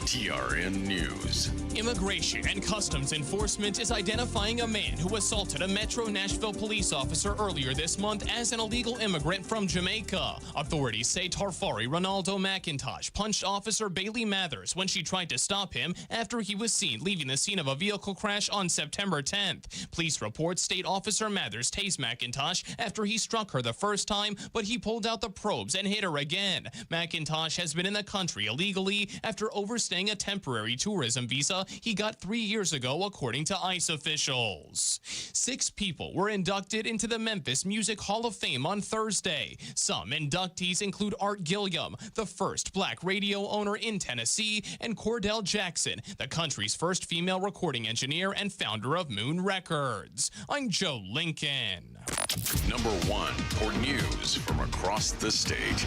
TRN News. Immigration and Customs Enforcement is identifying a man who assaulted a Metro Nashville police officer earlier this month as an illegal immigrant from Jamaica. Authorities say Tarfari Ronaldo McIntosh punched Officer Bailey Mathers when she tried to stop him after he was seen leaving the scene of a vehicle crash on September 10th. Police report State Officer Mathers tased McIntosh after he struck her the first time, but he pulled out the probes and hit her again. McIntosh has been in the country illegally after overstaying a temporary tourism visa he got 3 years ago, according to ICE officials. 6 people were inducted into the Memphis Music Hall of Fame on Thursday. Some inductees include Art Gilliam, the first black radio owner in Tennessee, and Cordell Jackson, the country's first female recording engineer and founder of Moon Records. I'm Joe Lincoln. Number 1 for news from across the state.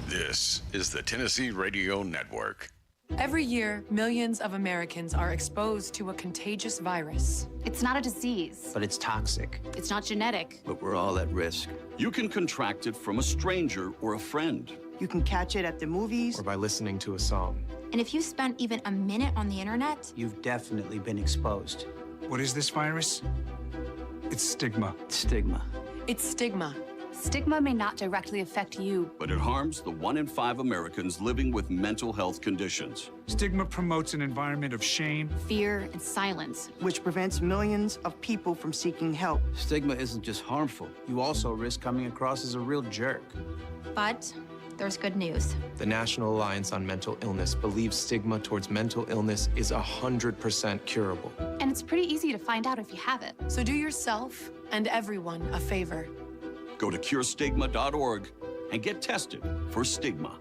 This is the Tennessee Radio Network. Every year, millions of Americans are exposed to a contagious virus. It's not a disease. But it's toxic. It's not genetic. But we're all at risk. You can contract it from a stranger or a friend. You can catch it at the movies. Or by listening to a song. And if you spent even a minute on the internet, you've definitely been exposed. What is this virus? It's stigma. Stigma. It's stigma. Stigma may not directly affect you, but it harms the 1 in 5 Americans living with mental health conditions. Stigma promotes an environment of shame, fear, and silence, which prevents millions of people from seeking help. Stigma isn't just harmful. You also risk coming across as a real jerk. But there's good news. The National Alliance on Mental Illness believes stigma towards mental illness is 100% curable. And it's pretty easy to find out if you have it. So do yourself and everyone a favor. Go to curestigma.org and get tested for stigma.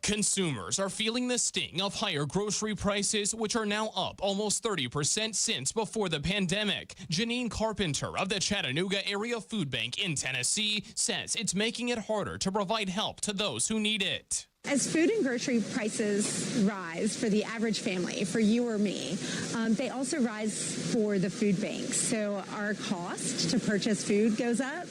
Consumers are feeling the sting of higher grocery prices, which are now up almost 30% since before the pandemic. Janine Carpenter of the Chattanooga Area Food Bank in Tennessee says it's making it harder to provide help to those who need it. As food and grocery prices rise for the average family, for you or me, they also rise for the food banks. So our cost to purchase food goes up,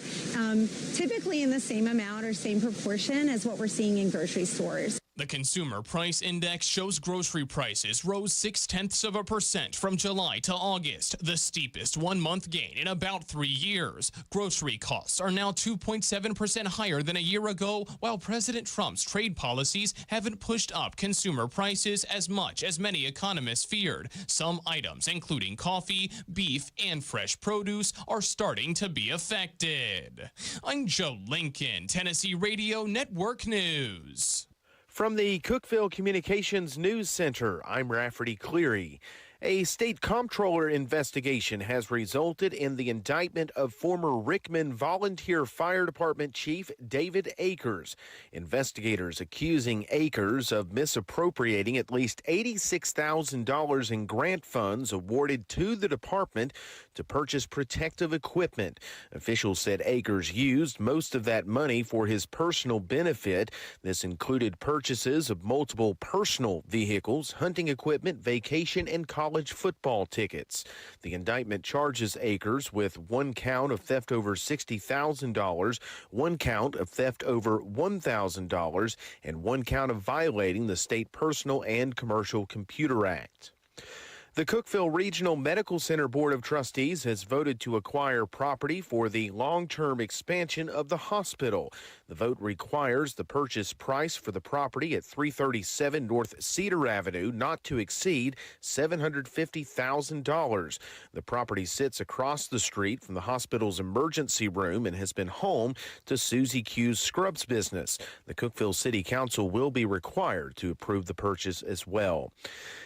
typically in the same amount or same proportion as what we're seeing in grocery stores. The Consumer Price Index shows grocery prices rose 0.6% from July to August, the steepest one-month gain in about 3 years. Grocery costs are now 2.7% higher than a year ago, while President Trump's trade policies haven't pushed up consumer prices as much as many economists feared. Some items, including coffee, beef, and fresh produce, are starting to be affected. I'm Joe Lincoln, Tennessee Radio Network News. From the Cookeville Communications News Center, I'm Rafferty Cleary. A state comptroller investigation has resulted in the indictment of former Rickman Volunteer Fire Department Chief David Akers. Investigators accusing Akers of misappropriating at least $86,000 in grant funds awarded to the department to purchase protective equipment. Officials said Akers used most of that money for his personal benefit. This included purchases of multiple personal vehicles, hunting equipment, vacation, and college football tickets. The indictment charges Akers with 1 count of theft over $60,000, 1 count of theft over $1,000, and 1 count of violating the State Personal and Commercial Computer Act. The Cookeville Regional Medical Center Board of Trustees has voted to acquire property for the long-term expansion of the hospital. The vote requires the purchase price for the property at 337 North Cedar Avenue not to exceed $750,000. The property sits across the street from the hospital's emergency room and has been home to Susie Q's Scrubs business. The Cookeville City Council will be required to approve the purchase as well.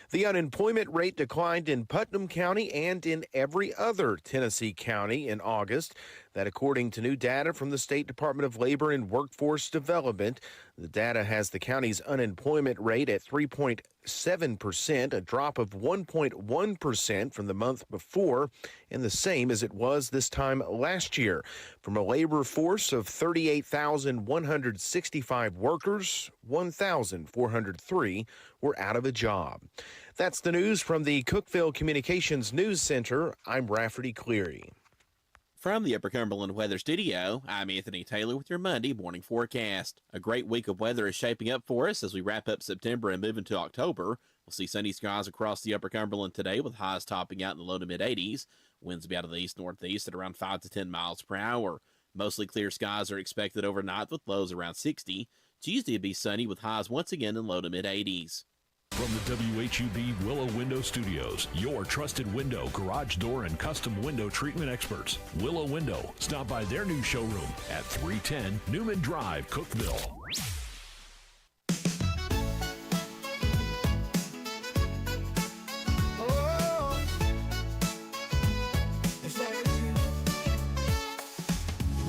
The unemployment rate declined in Putnam County and in every other Tennessee county in August. That according to new data from the State Department of Labor and Workforce Development. The data has the county's unemployment rate at 3.7%, a drop of 1.1% from the month before, and the same as it was this time last year. From a labor force of 38,165 workers, 1,403 were out of a job. That's the news from the Cookeville Communications News Center. I'm Rafferty Cleary. From the Upper Cumberland Weather Studio, I'm Anthony Taylor with your Monday morning forecast. A great week of weather is shaping up for us as we wrap up September and move into October. We'll see sunny skies across the Upper Cumberland today with highs topping out in the low to mid 80s. Winds will be out of the east-northeast at around 5 to 10 miles per hour. Mostly clear skies are expected overnight with lows around 60. Tuesday will be sunny with highs once again in low to mid 80s. From the WHUB Willow Window Studios, your trusted window, garage door, and custom window treatment experts. Willow Window. Stop by their new showroom at 310 Newman Drive, Cookeville.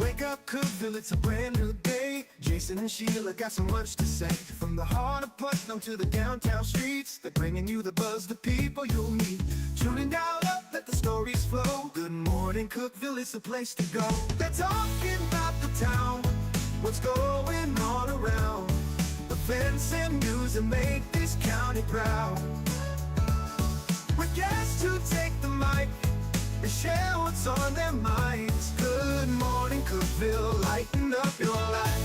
Wake up, Cookeville, it's a brand new day. Jason and Sheila got so much to say. From the heart of Putnam to the downtown streets, they're bringing you the buzz, the people you'll meet. Tuning dial up, let the stories flow. Good morning, Cookeville, it's the place to go. They're talking about the town, what's going on around. Events and news that make this county proud. With guests who take the mic and share what's on their minds. Good morning, Cookeville, lighten up your life.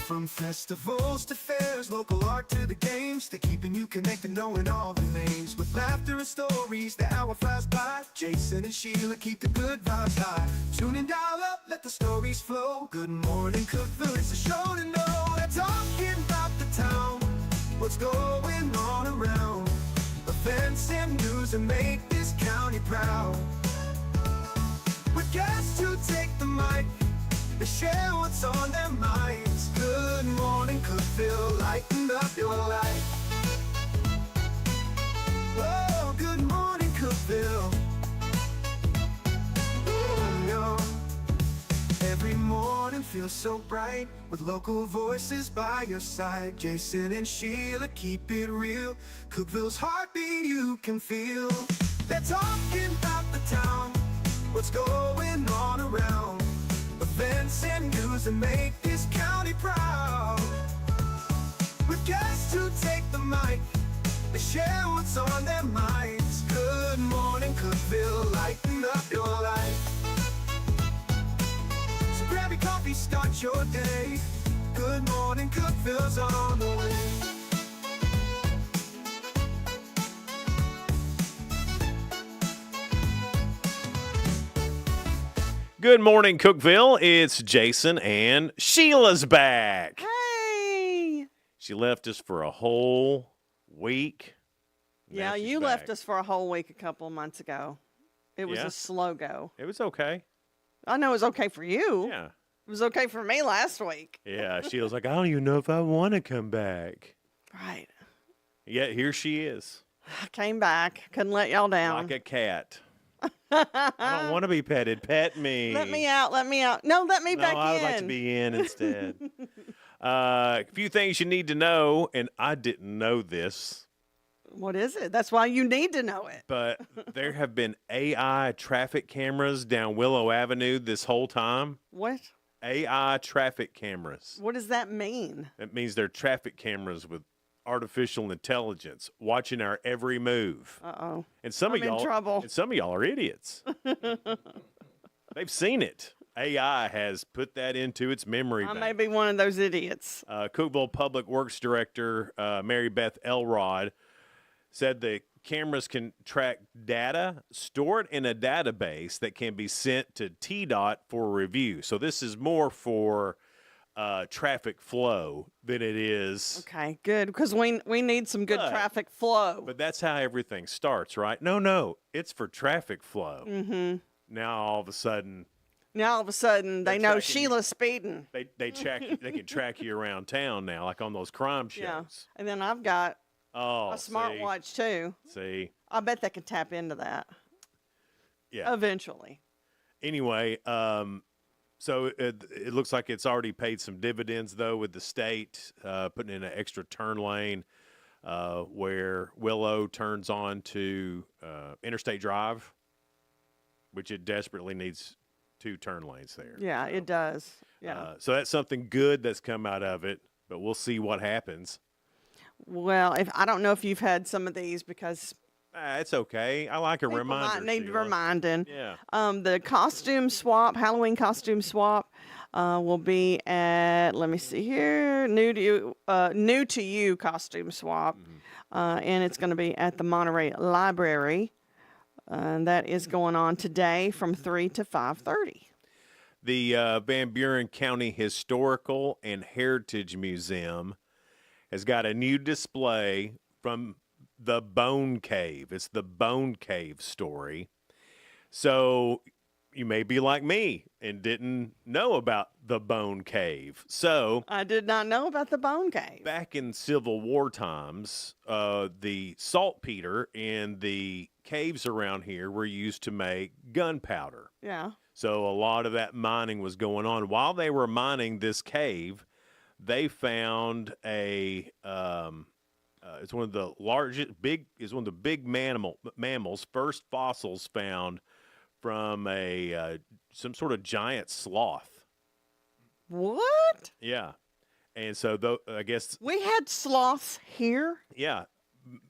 From festivals to fairs, local art to the games, they're keeping you connected, knowing all the names. With laughter and stories, the hour flies by. Jason and Sheila keep the good vibes high. Tune in, dial up, let the stories flow. Good morning, Cookeville, it's a show to know. They're talking about the town, what's going on around. Events and news that make this county proud. With guests who take the mic, they share what's on their minds. Good morning, Cookeville, lighten up your life. Oh, good morning, Cookeville. Oh, yo. Every morning feels so bright with local voices by your side. Jason and Sheila keep it real. Cookeville's heartbeat you can feel. They're talking about the town, what's going on around. Events and news that make this county proud. With guests who take the mic, they share what's on their minds. Good morning, Cookeville, lighten up your life. So grab your coffee, start your day. Good morning, Cookeville's on the way. Good morning, Cookeville. It's Jason, and Sheila's back. Hey! She left us for a whole week. Yeah, you left us for a whole week a couple of months ago. It was a slow go. It was okay. I know it was okay for you. Yeah. It was okay for me last week. Yeah, Sheila's like, I don't even know if I want to come back. Right. Yet here she is. I came back. Couldn't let y'all down. Like a cat. I don't want to be petted. Pet me. Let me out. Let me out. No, let me back in. I would like to be in instead. A few things you need to know, and I didn't know this. What is it? That's why you need to know it. But there have been AI traffic cameras down Willow Avenue this whole time. What? AI traffic cameras. What does that mean? It means they're traffic cameras with artificial intelligence watching our every move. Uh-oh. And some of y'all in trouble. And some of y'all are idiots. They've seen it. AI has put that into its memory bank. I may be one of those idiots. Cookeville Public Works Director Mary Beth Elrod said the cameras can track data stored in a database that can be sent to TDOT for review. So this is more for traffic flow than it is. Okay, good, because we need some good traffic flow. But that's how everything starts, right? No, it's for traffic flow. Mm-hmm. Now all of a sudden they know Sheila's speeding. They can track you around town now, like on those crime shows. Yeah, and then I've got a see. smartwatch too. See, I bet they can tap into that. Yeah, eventually. Anyway, so it looks like it's already paid some dividends, though, with the state putting in an extra turn lane where Willow turns on to Interstate Drive, which it desperately needs 2 turn lanes there. Yeah, it does. Yeah. So that's something good that's come out of it, but we'll see what happens. Well, if I don't know if you've had some of these because It's okay. I like a people reminder. might need Sheila. reminding. Yeah. The costume swap, Halloween costume swap, will be at. Let me see here. New to you costume swap, and it's going to be at the Monterey Library. And that is going on today from 3 to 5:30. The Van Buren County Historical and Heritage Museum has got a new display from the Bone Cave. It's the Bone Cave story. So you may be like me and didn't know about the Bone Cave. So I did not know about the Bone Cave. back in Civil War times, the saltpeter in the caves around here were used to make gunpowder. Yeah. So a lot of that mining was going on. While they were mining this cave, they found it's one of the big mammals, first fossils found from some sort of giant sloth. What? Yeah. And so I guess we had sloths here. Yeah.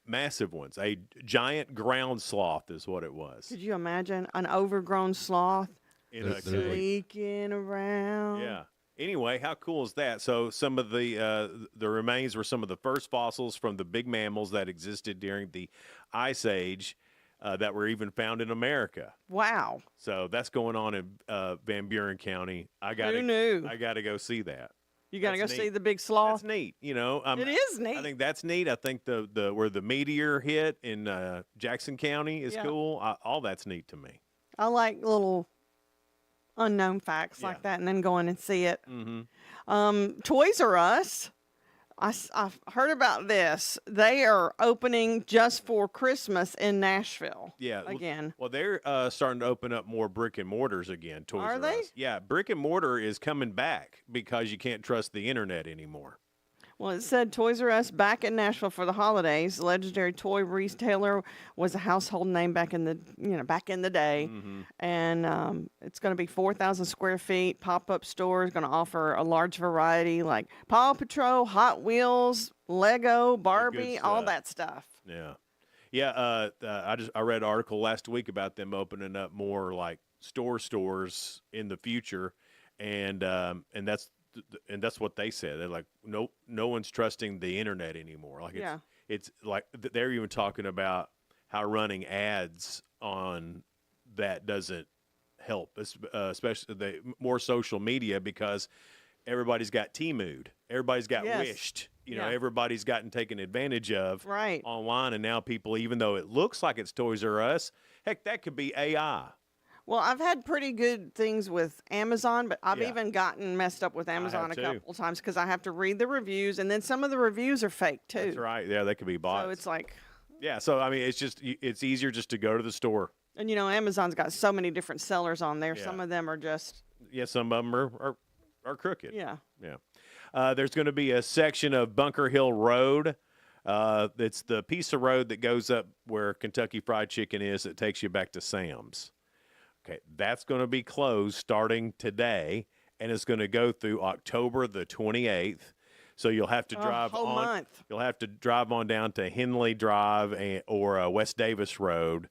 Massive ones. A giant ground sloth is what it was. Could you imagine an overgrown sloth sneaking around? Yeah. Anyway, how cool is that? So some of the remains were some of the first fossils from the big mammals that existed during the Ice Age that were even found in America. Wow. So that's going on in Van Buren County. Who knew? I got to go see that. You got to go see the big sloth? That's neat. You know, it is neat. I think that's neat. I think the where the meteor hit in Jackson County is cool. All that's neat to me. I like little unknown facts like that and then going and see it. Mm-hmm. Toys R Us, I've heard about this. They are opening just for Christmas in Nashville. Yeah. Again. Well, they're starting to open up more brick and mortars again. Toys Are R they? Us. Yeah, brick and mortar is coming back because you can't trust the internet anymore. Well, it said Toys R Us back in Nashville for the holidays. The legendary toy retailer was a household name back in the day, and it's going to be 4,000 square feet. Pop-up store is going to offer a large variety like Paw Patrol, Hot Wheels, Lego, Barbie, all that stuff. Yeah, yeah. I read an article last week about them opening up more like stores in the future, and that's what they said. They're like, no one's trusting the internet anymore. Like it's like they're even talking about how running ads on that doesn't help, especially more social media because everybody's got T-Mood, everybody's got Wished, everybody's gotten taken advantage of online, and now people, even though it looks like it's Toys R Us, heck, that could be AI. Well, I've had pretty good things with Amazon, but I've even gotten messed up with Amazon a couple times because I have to read the reviews, and then some of the reviews are fake, too. That's right. Yeah, they could be bots. So it's like... Yeah, so, I mean, it's easier just to go to the store. And, Amazon's got so many different sellers on there. Yeah. Some of them are just... Yeah, some of them are crooked. Yeah. Yeah. There's going to be a section of Bunker Hill Road. It's the piece of road that goes up where Kentucky Fried Chicken is that takes you back to Sam's. Okay, that's going to be closed starting today, and it's going to go through October the 28th. So you'll have to drive month. You'll have to drive on down to Henley Drive or West Davis Road,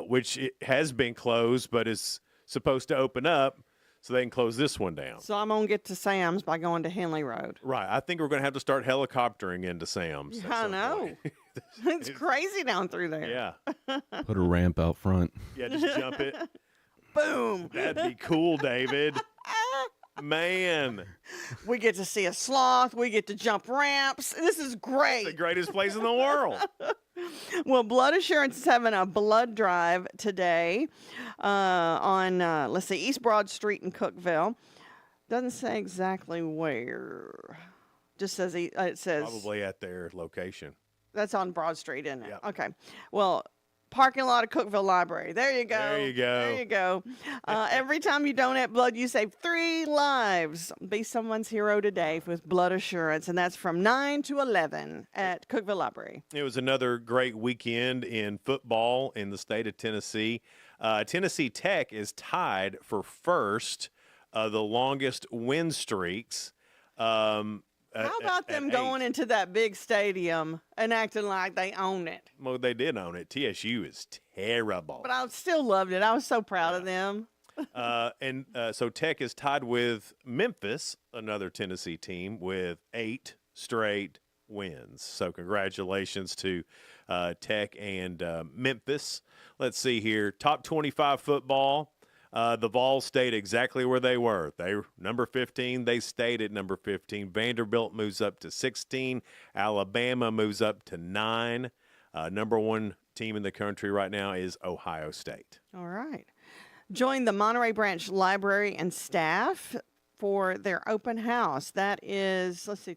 which it has been closed, but is supposed to open up so they can close this one down. So I'm going to get to Sam's by going to Henley Road. Right. I think we're going to have to start helicoptering into Sam's. Yeah, I know. It's crazy down through there. Yeah. Put a ramp out front. Yeah, just jump it. Boom. That'd be cool, David. Man. We get to see a sloth. We get to jump ramps. This is great. It's the greatest place in the world. Well, Blood Assurance is having a blood drive today on, East Broad Street in Cookeville. Doesn't say exactly where. Just says it says. Probably at their location. That's on Broad Street, isn't it? Yep. Okay. Well, parking lot of Cookeville Library. There you go. There you go. There you go. Every time you donate blood, you save 3 lives. Be someone's hero today with Blood Assurance, and that's from 9 to 11 at Cookeville Library. It was another great weekend in football in the state of Tennessee. Tennessee Tech is tied for first, the longest win streaks. How about them going into that big stadium and acting like they own it? Well, they did own it. TSU is terrible. But I still loved it. I was so proud of them. So Tech is tied with Memphis, another Tennessee team, with 8 straight wins. So congratulations to Tech and Memphis. Let's see here. Top 25 football. The Vols stayed exactly where they were. They were number 15. They stayed at number 15. Vanderbilt moves up to 16. Alabama moves up to 9. Number 1 team in the country right now is Ohio State. All right. Join the Monterey Branch Library and staff for their open house. That is, let's see,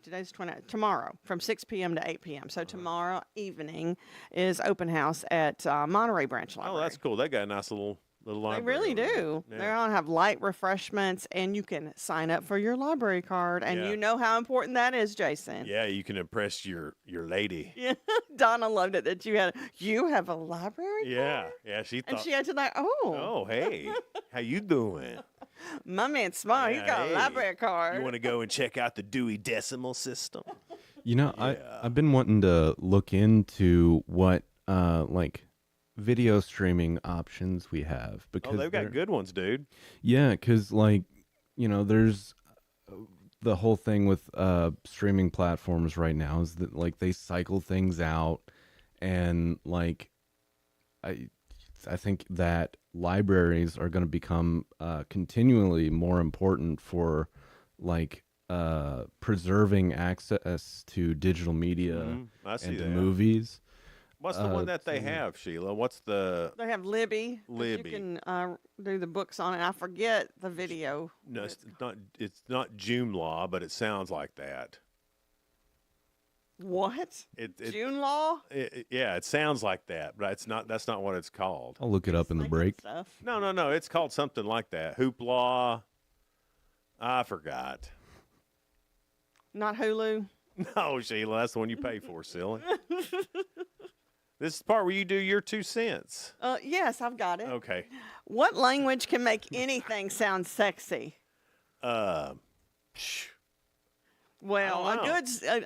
tomorrow from 6 p.m. to 8 p.m. So tomorrow evening is open house at Monterey Branch Library. Oh, that's cool. They got a nice little library. They really do. Yeah. They're going to have light refreshments, and you can sign up for your library card. And you know how important that is, Jason. Yeah, you can impress your lady. Yeah, Donna loved it that you have a library card? Yeah, she thought. And she had to like, Oh, hey, how you doing? My man's smart. He's got a library card. You want to go and check out the Dewey Decimal System? You know, I've been wanting to look into what video streaming options we have, because they've got good ones, dude. Yeah, because there's the whole thing with streaming platforms right now is that they cycle things out, and I think that libraries are going to become continually more important for preserving access to digital media and to movies. What's the one that they have, Sheila? What's the? They have Libby. Libby. You can do the books on it. I forget the video. No, it's not Joomla, but it sounds like that. What? June Law? Yeah, it sounds like that, but it's not. That's not what it's called. I'll look it up in the break. No. It's called something like that. Hoopla. I forgot. Not Hulu? No, Sheila, that's the one you pay for, silly. This is the part where you do your 2 cents. Yes, I've got it. Okay. What language can make anything sound sexy? Well,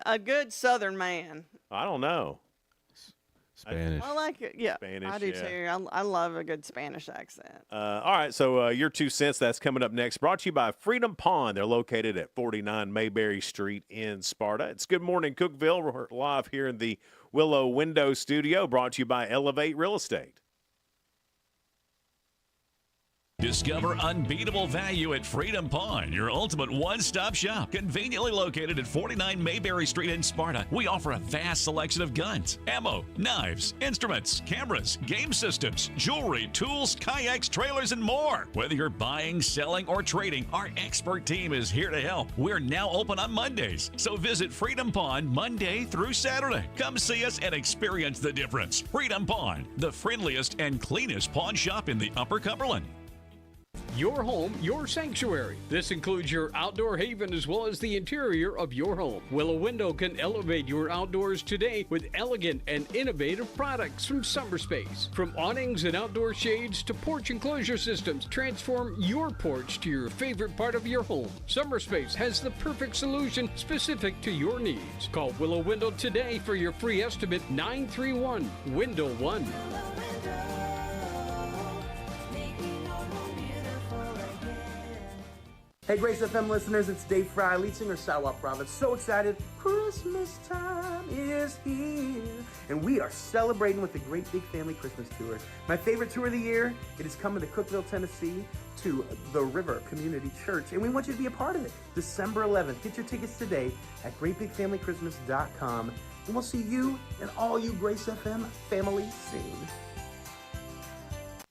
a good Southern man. I don't know. Spanish. I like it. Yeah, Spanish, I do too. I love a good Spanish accent. All right, so your 2 cents, that's coming up next. Brought to you by Freedom Pond. They're located at 49 Mayberry Street in Sparta. It's Good Morning Cookeville. We're live here in the Willow Window Studio, brought to you by Elevate Real Estate. Discover unbeatable value at Freedom Pond, your ultimate one-stop shop. Conveniently located at 49 Mayberry Street in Sparta, we offer a vast selection of guns, ammo, knives, instruments, cameras, game systems, jewelry, tools, kayaks, trailers, and more. Whether you're buying, selling, or trading, our expert team is here to help. We're now open on Mondays, so visit Freedom Pond Monday through Saturday. Come see us and experience the difference. Freedom Pond, the friendliest and cleanest pawn shop in the Upper Cumberland. Your home, your sanctuary. This includes your outdoor haven as well as the interior of your home. Willow Window can elevate your outdoors today with elegant and innovative products from SummerSpace. From awnings and outdoor shades to porch enclosure systems, transform your porch to your favorite part of your home. SummerSpace has the perfect solution specific to your needs. Call Willow Window today for your free estimate, 931-WINDOW-1. Hey Grace FM listeners, it's Dave Fry, lead singer Sawa Province. So excited, Christmas time is here. And we are celebrating with the Great Big Family Christmas Tour. My favorite tour of the year, it is coming to Cookeville, Tennessee to the River Community Church. And we want you to be a part of it. December 11th. Get your tickets today at greatbigfamilychristmas.com. And we'll see you and all you Grace FM family soon.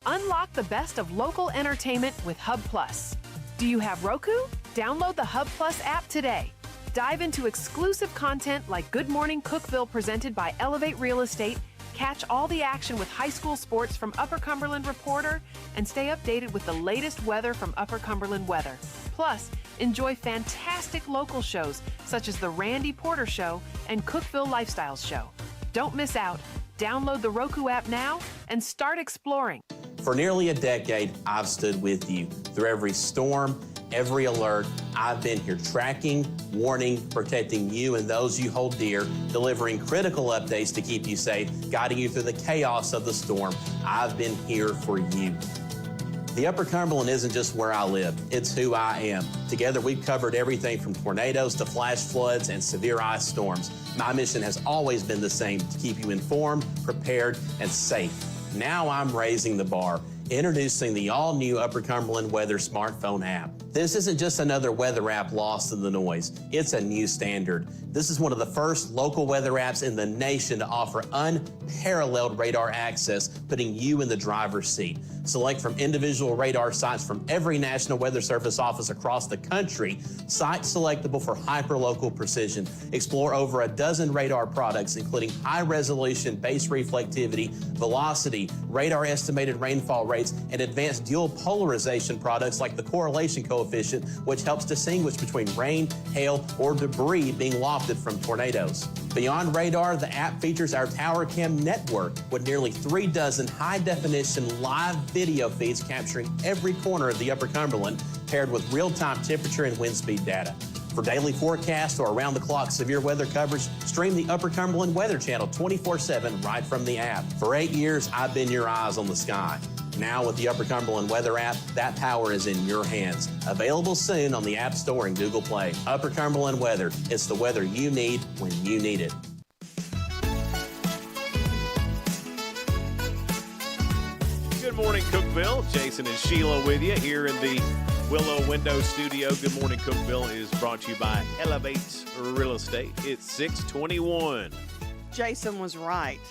Unlock the best of local entertainment with Hub Plus. Do you have Roku? Download the Hub Plus app today. Dive into exclusive content like Good Morning Cookeville presented by Elevate Real Estate, catch all the action with high school sports from Upper Cumberland Reporter, and stay updated with the latest weather from Upper Cumberland Weather. Plus, enjoy fantastic local shows such as The Randy Porter Show and Cookeville Lifestyles Show. Don't miss out. Download the Roku app now and start exploring. For nearly a decade, I've stood with you through every storm every alert. I've been here tracking, warning, protecting you and those you hold dear, delivering critical updates to keep you safe, guiding you through the chaos of the storm. I've been here for you. The Upper Cumberland isn't just where I live, it's who I am. Together, we've covered everything from tornadoes to flash floods and severe ice storms. My mission has always been the same, to keep you informed, prepared, and safe. Now I'm raising the bar, introducing the all-new Upper Cumberland Weather smartphone app. This isn't just another weather app lost in the noise. It's a new standard. This is one of the first local weather apps in the nation to offer unparalleled radar access, putting you in the driver's seat. Select from individual radar sites from every National Weather Service office across the country, sites selectable for hyper-local precision. Explore over a dozen radar products, including high-resolution base reflectivity, velocity, radar estimated rainfall rates, and advanced dual polarization products like the correlation coefficient, which helps distinguish between rain, hail, or debris being wafted from tornadoes. Beyond radar, the app features our Tower Cam network with nearly 3 dozen high-definition live video feeds capturing every corner of the Upper Cumberland, paired with real-time temperature and wind speed data. For daily forecasts or around-the-clock severe weather coverage, stream the Upper Cumberland Weather Channel 24/7 right from the app. For 8 years, I've been your eyes on the sky. Now with the Upper Cumberland Weather app, that power is in your hands. Available soon on the App Store and Google Play. Upper Cumberland Weather. It's the weather you need when you need it. Good morning, Cookeville. Jason and Sheila with you here in the Willow Window Studio. Good morning, Cookeville is brought to you by Elevate Real Estate. It's 6:21. Jason was right.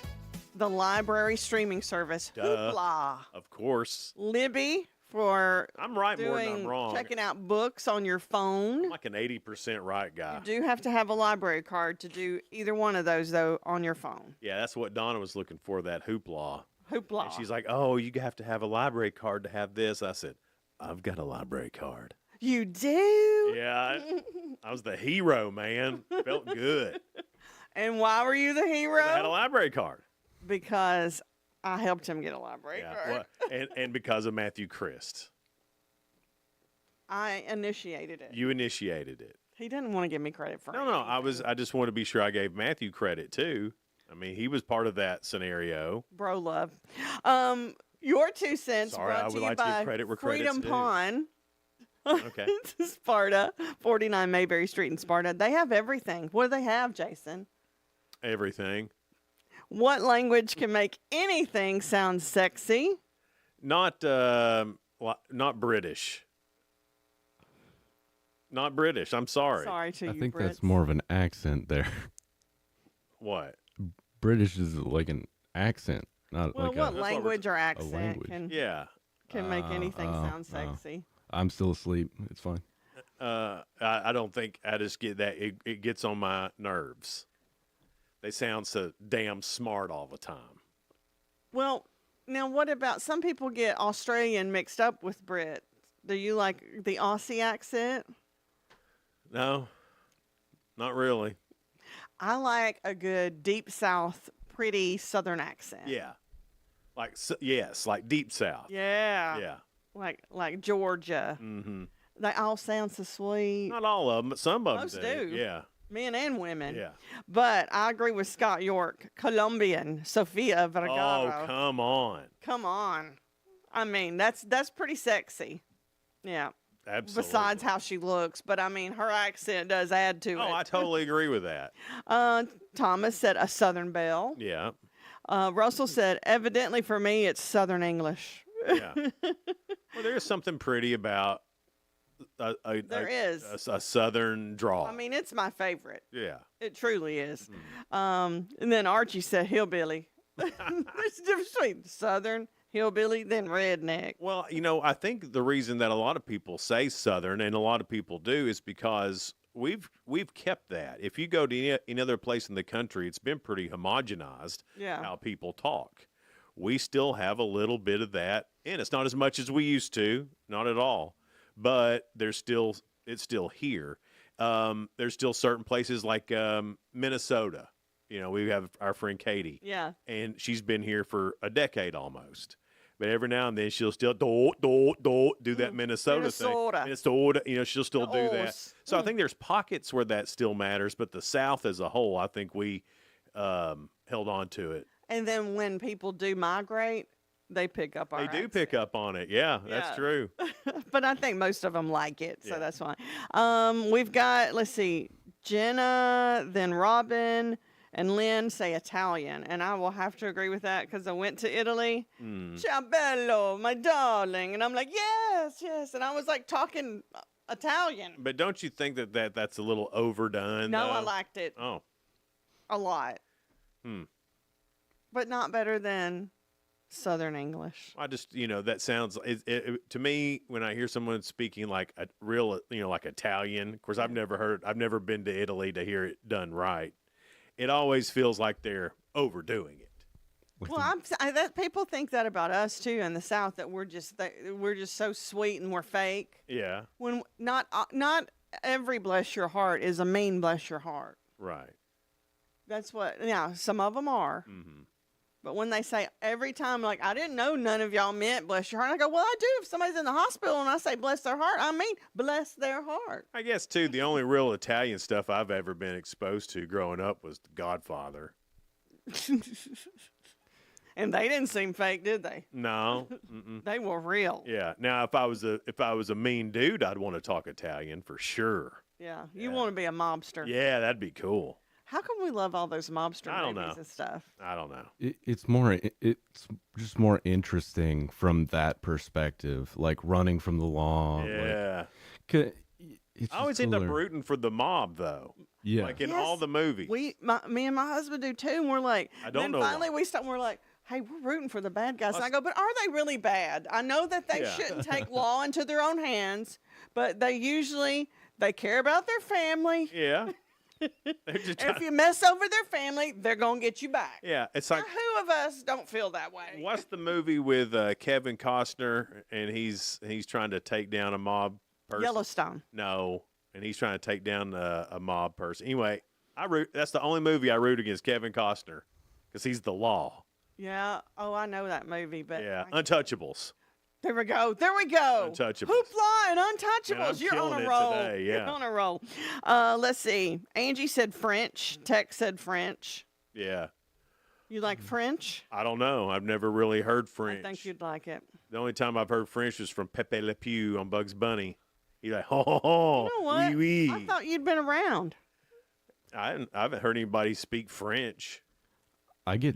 The library streaming service, Hoopla. Of course. Libby for I'm right more than I'm wrong. Checking out books on your phone. I'm like an 80% right guy. You do have to have a library card to do either one of those, though, on your phone. Yeah, that's what Donna was looking for, that Hoopla. Hoopla. And she's like, oh, you have to have a library card to have this. I said, I've got a library card. You do? Yeah, I was the hero, man. Felt good. And why were you the hero? I had a library card. Because I helped him get a library card. Well, and because of Matthew Christ. I initiated it. You initiated it. He didn't want to give me credit for it. No, I just want to be sure I gave Matthew credit too. I mean, he was part of that scenario. Bro love. Your 2 cents Sorry, brought I to would you like to by give credit where credit's Freedom due. Pawn. Okay. Sparta, 49 Mayberry Street in Sparta. They have everything. What do they have, Jason? Everything. What language can make anything sound sexy? Not British. Not British. I'm sorry. Sorry to I you, think Brits. that's more of an accent there. What? British is like an accent, not Well, like what a language or accent language. can make anything sound no. sexy? I'm still asleep. It's fine. I don't think I just get that. It gets on my nerves. They sound so damn smart all the time. Well, now what about some people get Australian mixed up with Brit? Do you like the Aussie accent? No, not really. I like a good deep South, pretty Southern accent. Yeah. Yes, like Deep South. Yeah. Yeah. Like Georgia. Mm-hmm. They all sound so sweet. Not all of them, but some of them Most do. Yeah. Men and women. Yeah. But I agree with Scott York. Colombian, Sofia Vergara. Oh, come on. Come on. I mean, that's pretty sexy. Yeah. Absolutely. Besides how she looks. But, I mean, her accent does add to it. Oh, I totally agree with that. Thomas said a Southern belle. Yeah. Russell said, evidently for me, it's Southern English. Yeah. Well, there's something pretty about There is a Southern drawl. I mean, it's my favorite. Yeah. It truly is. And then Archie said hillbilly. There's a difference between Southern, hillbilly, then redneck. Well, I think the reason that a lot of people say Southern, and a lot of people do, is because we've kept that. If you go to any other place in the country, it's been pretty homogenized how people talk. We still have a little bit of that in. It's not as much as we used to, not at all, but it's still here. There's still certain places like Minnesota. We have our friend Katie. Yeah. And she's been here for a decade almost. But every now and then she'll still do that Minnesota thing. Minnesota, she'll still do that. So I think there's pockets where that still matters, but the South as a whole, I think we held on to it. And then when people do migrate, they pick up our They do pick up on it. Yeah, that's true. But I think most of them like it, so that's fine. We've got, let's see, Jenna, then Robin, and Lynn say Italian. And I will have to agree with that because I went to Italy. Ciao bello, my darling. And I'm like, yes. And I was like talking Italian. But don't you think that's a little overdone? No, though? I liked it. Oh. A lot. But not better than Southern English. I just, that sounds to me when I hear someone speaking like a real, like Italian. Of course, I've never been to Italy to hear it done right. It always feels like they're overdoing it. Well, people think that about us too in the South, that we're just so sweet and we're fake. Yeah. When not every bless your heart is a mean bless your heart. Right. That's what. Yeah, some of them are. But when they say every time, like, I didn't know none of y'all meant bless your heart. I go, well, I do. If somebody's in the hospital and I say bless their heart, I mean bless their heart. I guess, too, the only real Italian stuff I've ever been exposed to growing up was The Godfather. And they didn't seem fake, did they? No. They were real. Yeah. Now, if I was a mean dude, I'd want to talk Italian for sure. Yeah. You want to be a mobster. Yeah, that'd be cool. How come we love all those mobster movies and stuff? I don't know. It's just more interesting from that perspective, like running from the law. Yeah. Like, I always end up rooting for the mob, though. Yeah. Like in all the movies. Me and my husband do too. And we're like, I don't know finally why. we stop. And we're like, hey, we're rooting for the bad guys. And I go, but are they really bad? I know that they shouldn't take law into their own hands, but they care about their family. Yeah. If you mess over their family, they're gonna get you back. Yeah, it's like, who of us don't feel that way? What's the movie with Kevin Costner and he's trying to take down a mob person? Yellowstone. No, and he's trying to take down a mob person. Anyway, that's the only movie I root against Kevin Costner because he's the law. Yeah. Oh, I know that movie, but Untouchables. There we go. Untouchables. Hoopla and Untouchables. Man, You're on a roll. Today, yeah. You're on a roll. Let's see. Angie said French. Tex said French. Yeah. You like French? I don't know. I've never really heard French. I think you'd like it. The only time I've heard French was from Pepe Le Pew on Bugs Bunny. He's like, ho, You know what? oui, oui. I thought you'd been around. I haven't heard anybody speak French.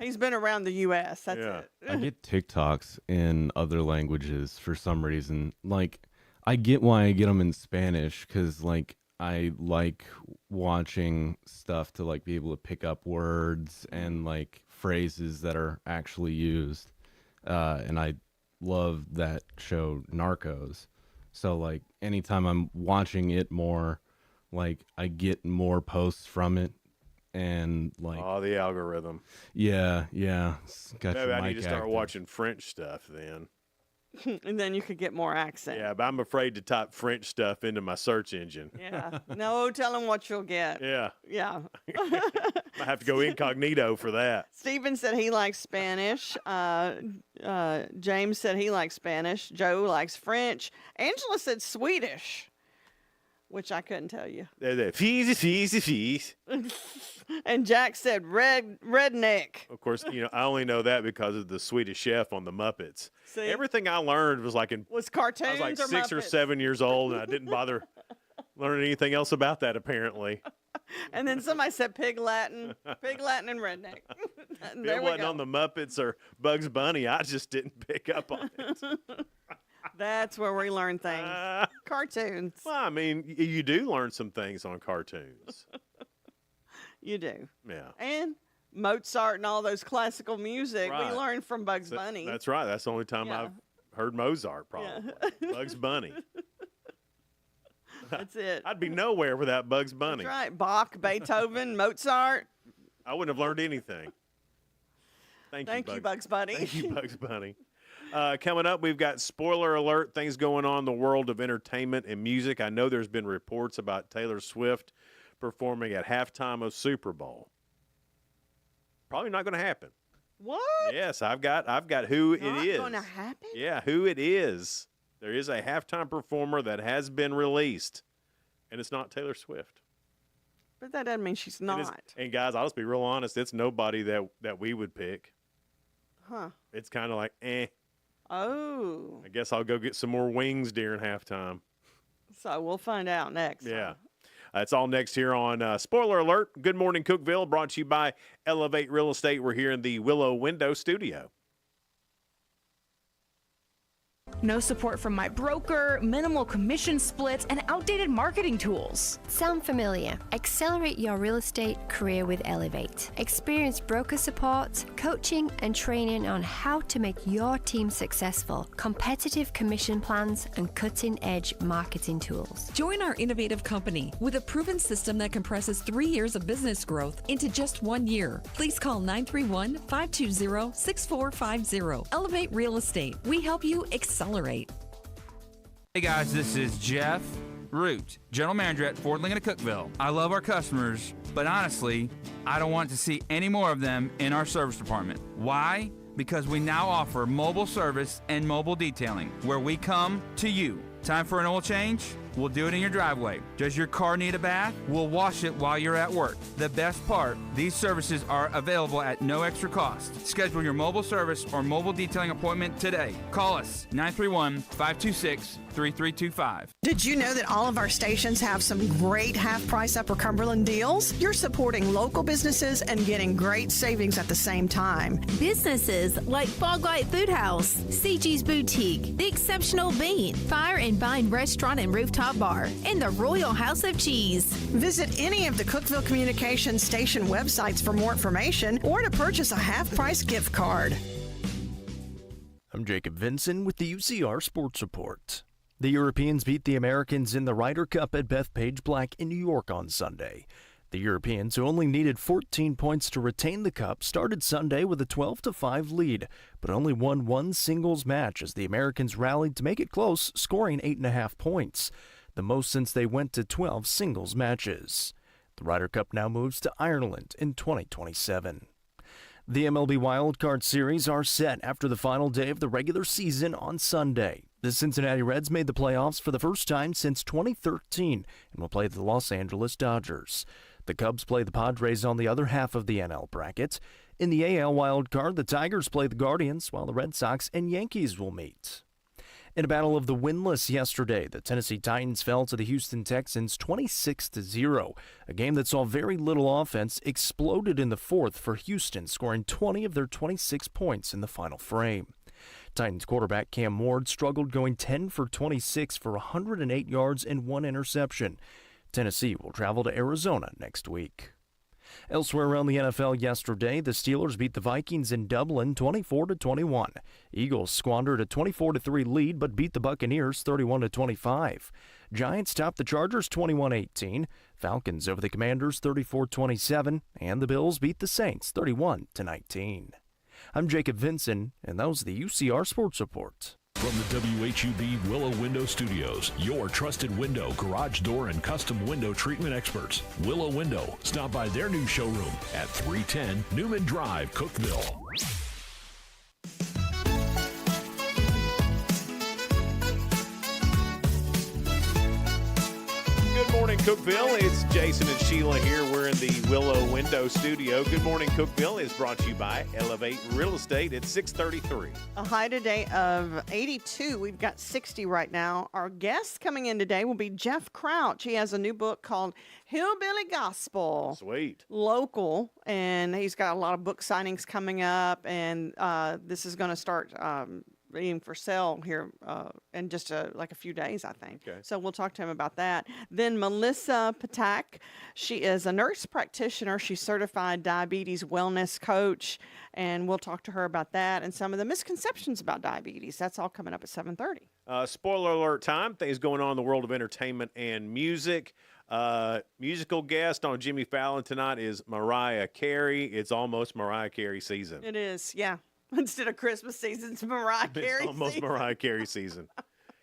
He's been around the U.S. That's it. I get TikToks in other languages for some reason. Like, I get why I get them in Spanish because, like, I like watching stuff to, like, be able to pick up words and, like, phrases that are actually used. And I love that show, Narcos. So, like, anytime I'm watching it more, like, I get more posts from it. And like, the algorithm. Yeah. Maybe I need to start watching French stuff then. And then you could get more accent. Yeah, but I'm afraid to type French stuff into my search engine. Yeah. No, tell them what you'll get. Yeah. Yeah. I have to go incognito for that. Steven said he likes Spanish. James said he likes Spanish. Joe likes French. Angela said Swedish, which I couldn't tell you. Fees. And Jack said redneck. Of course, I only know that because of the Swedish Chef on the Muppets. See? Everything I learned was was cartoons. I was like or 6 or Muppets? 7 years old, and I didn't bother learning anything else about that. Apparently, And then somebody said pig Latin and redneck. There it we wasn't go. on the Muppets or Bugs Bunny. I just didn't pick up on it. That's where we learn things. Cartoons. Well, I mean, you do learn some things on cartoons. You do. Yeah. And Mozart and all those classical music Right. we learned from Bugs Bunny. That's right. That's the only time Yeah. I've heard Mozart, probably. Bugs Bunny. That's it. I'd be nowhere without Bugs Bunny. That's right. Bach, Beethoven, Mozart. I wouldn't have learned anything. Thank you, Bugs Bunny. Thank you, Bugs Bunny. Coming up, we've got spoiler alert, things going on in the world of entertainment and music. I know there's been reports about Taylor Swift performing at halftime of Super Bowl. Probably not going to happen. What? Yes, I've got who it is. Not gonna happen? Yeah, who it is. There is a halftime performer that has been released, and it's not Taylor Swift. But that doesn't mean she's not. And guys, I'll just be real honest. It's nobody that we would pick. Huh. It's kind of like, eh. Oh. I guess I'll go get some more wings during halftime. So we'll find out next. Yeah. It's all next here on Spoiler Alert. Good Morning Cookeville, brought to you by Elevate Real Estate. We're here in the Willow Window Studio. No support from my broker, minimal commission splits, and outdated marketing tools. Sound familiar? Accelerate your real estate career with Elevate. Experience broker support, coaching, and training on how to make your team successful, competitive commission plans, and cutting-edge marketing tools. Join our innovative company with a proven system that compresses 3 years of business growth into just 1 year. Please call 931-520-6450. Elevate Real Estate. We help you accelerate. Hey guys, this is Jeff Root, General Manager at Ford Lincoln of Cookeville. I love our customers, but honestly, I don't want to see any more of them in our service department. Why? Because we now offer mobile service and mobile detailing, where we come to you. Time for an oil change? We'll do it in your driveway. Does your car need a bath? We'll wash it while you're at work. The best part, these services are available at no extra cost. Schedule your mobile service or mobile detailing appointment today. Call us 931-526-3325. Did you know that all of our stations have some great half-price Upper Cumberland deals? You're supporting local businesses and getting great savings at the same time. Businesses like Fog Light Food House, CG's Boutique, The Exceptional Bean, Fire and Vine Restaurant and Rooftop Bar, and the Royal House of Cheese. Visit any of the Cookeville Communications station websites for more information or to purchase a half-price gift card. I'm Jacob Vinson with the UCR Sports Report. The Europeans beat the Americans in the Ryder Cup at Bethpage Black in New York on Sunday. The Europeans, who only needed 14 points to retain the cup, started Sunday with a 12-5 lead, but only won one singles match as the Americans rallied to make it close, scoring 8.5 points, the most since they went to 12 singles matches. The Ryder Cup now moves to Ireland in 2027. The MLB Wild Card Series are set after the final day of the regular season on Sunday. The Cincinnati Reds made the playoffs for the first time since 2013 and will play the Los Angeles Dodgers. The Cubs play the Padres on the other half of the NL bracket. In the AL Wild Card, the Tigers play the Guardians, while the Red Sox and Yankees will meet. In a battle of the winless yesterday, the Tennessee Titans fell to the Houston Texans 26-0. A game that saw very little offense exploded in the fourth for Houston, scoring 20 of their 26 points in the final frame. Titans quarterback Cam Ward struggled, going 10 for 26 for 108 yards and one interception. Tennessee will travel to Arizona next week. Elsewhere around the NFL yesterday, the Steelers beat the Vikings in Dublin 24-21. Eagles squandered a 24-3 lead but beat the Buccaneers 31-25. Giants topped the Chargers 21-18. Falcons over the Commanders 34-27, and the Bills beat the Saints 31-19. I'm Jacob Vinson, and that was the UCR Sports Report. From the WHUB Willow Window Studios, your trusted window, garage door, and custom window treatment experts. Willow Window. Stop by their new showroom at 310 Newman Drive, Cookeville. Good morning, Cookeville. It's Jason and Sheila here. We're in the Willow Window Studio. Good Morning, Cookeville is brought to you by Elevate Real Estate at 633. A high today of 82. We've got 60 right now. Our guest coming in today will be Jeff Crouch. He has a new book called Hillbilly Gospel. Sweet. Local. And he's got a lot of book signings coming up. And this is going to start being for sale here in just like a few days, I think. Okay. So we'll talk to him about that. Then Melissa Ptak, she is a nurse practitioner. She's certified diabetes wellness coach, and we'll talk to her about that and some of the misconceptions about diabetes. That's all coming up at 7:30. Spoiler alert time. Things going on in the world of entertainment and music. Musical guest on Jimmy Fallon tonight is Mariah Carey. It's almost Mariah Carey season. It is, yeah. Instead of Christmas season, it's Mariah Carey It's almost season. Mariah Carey season.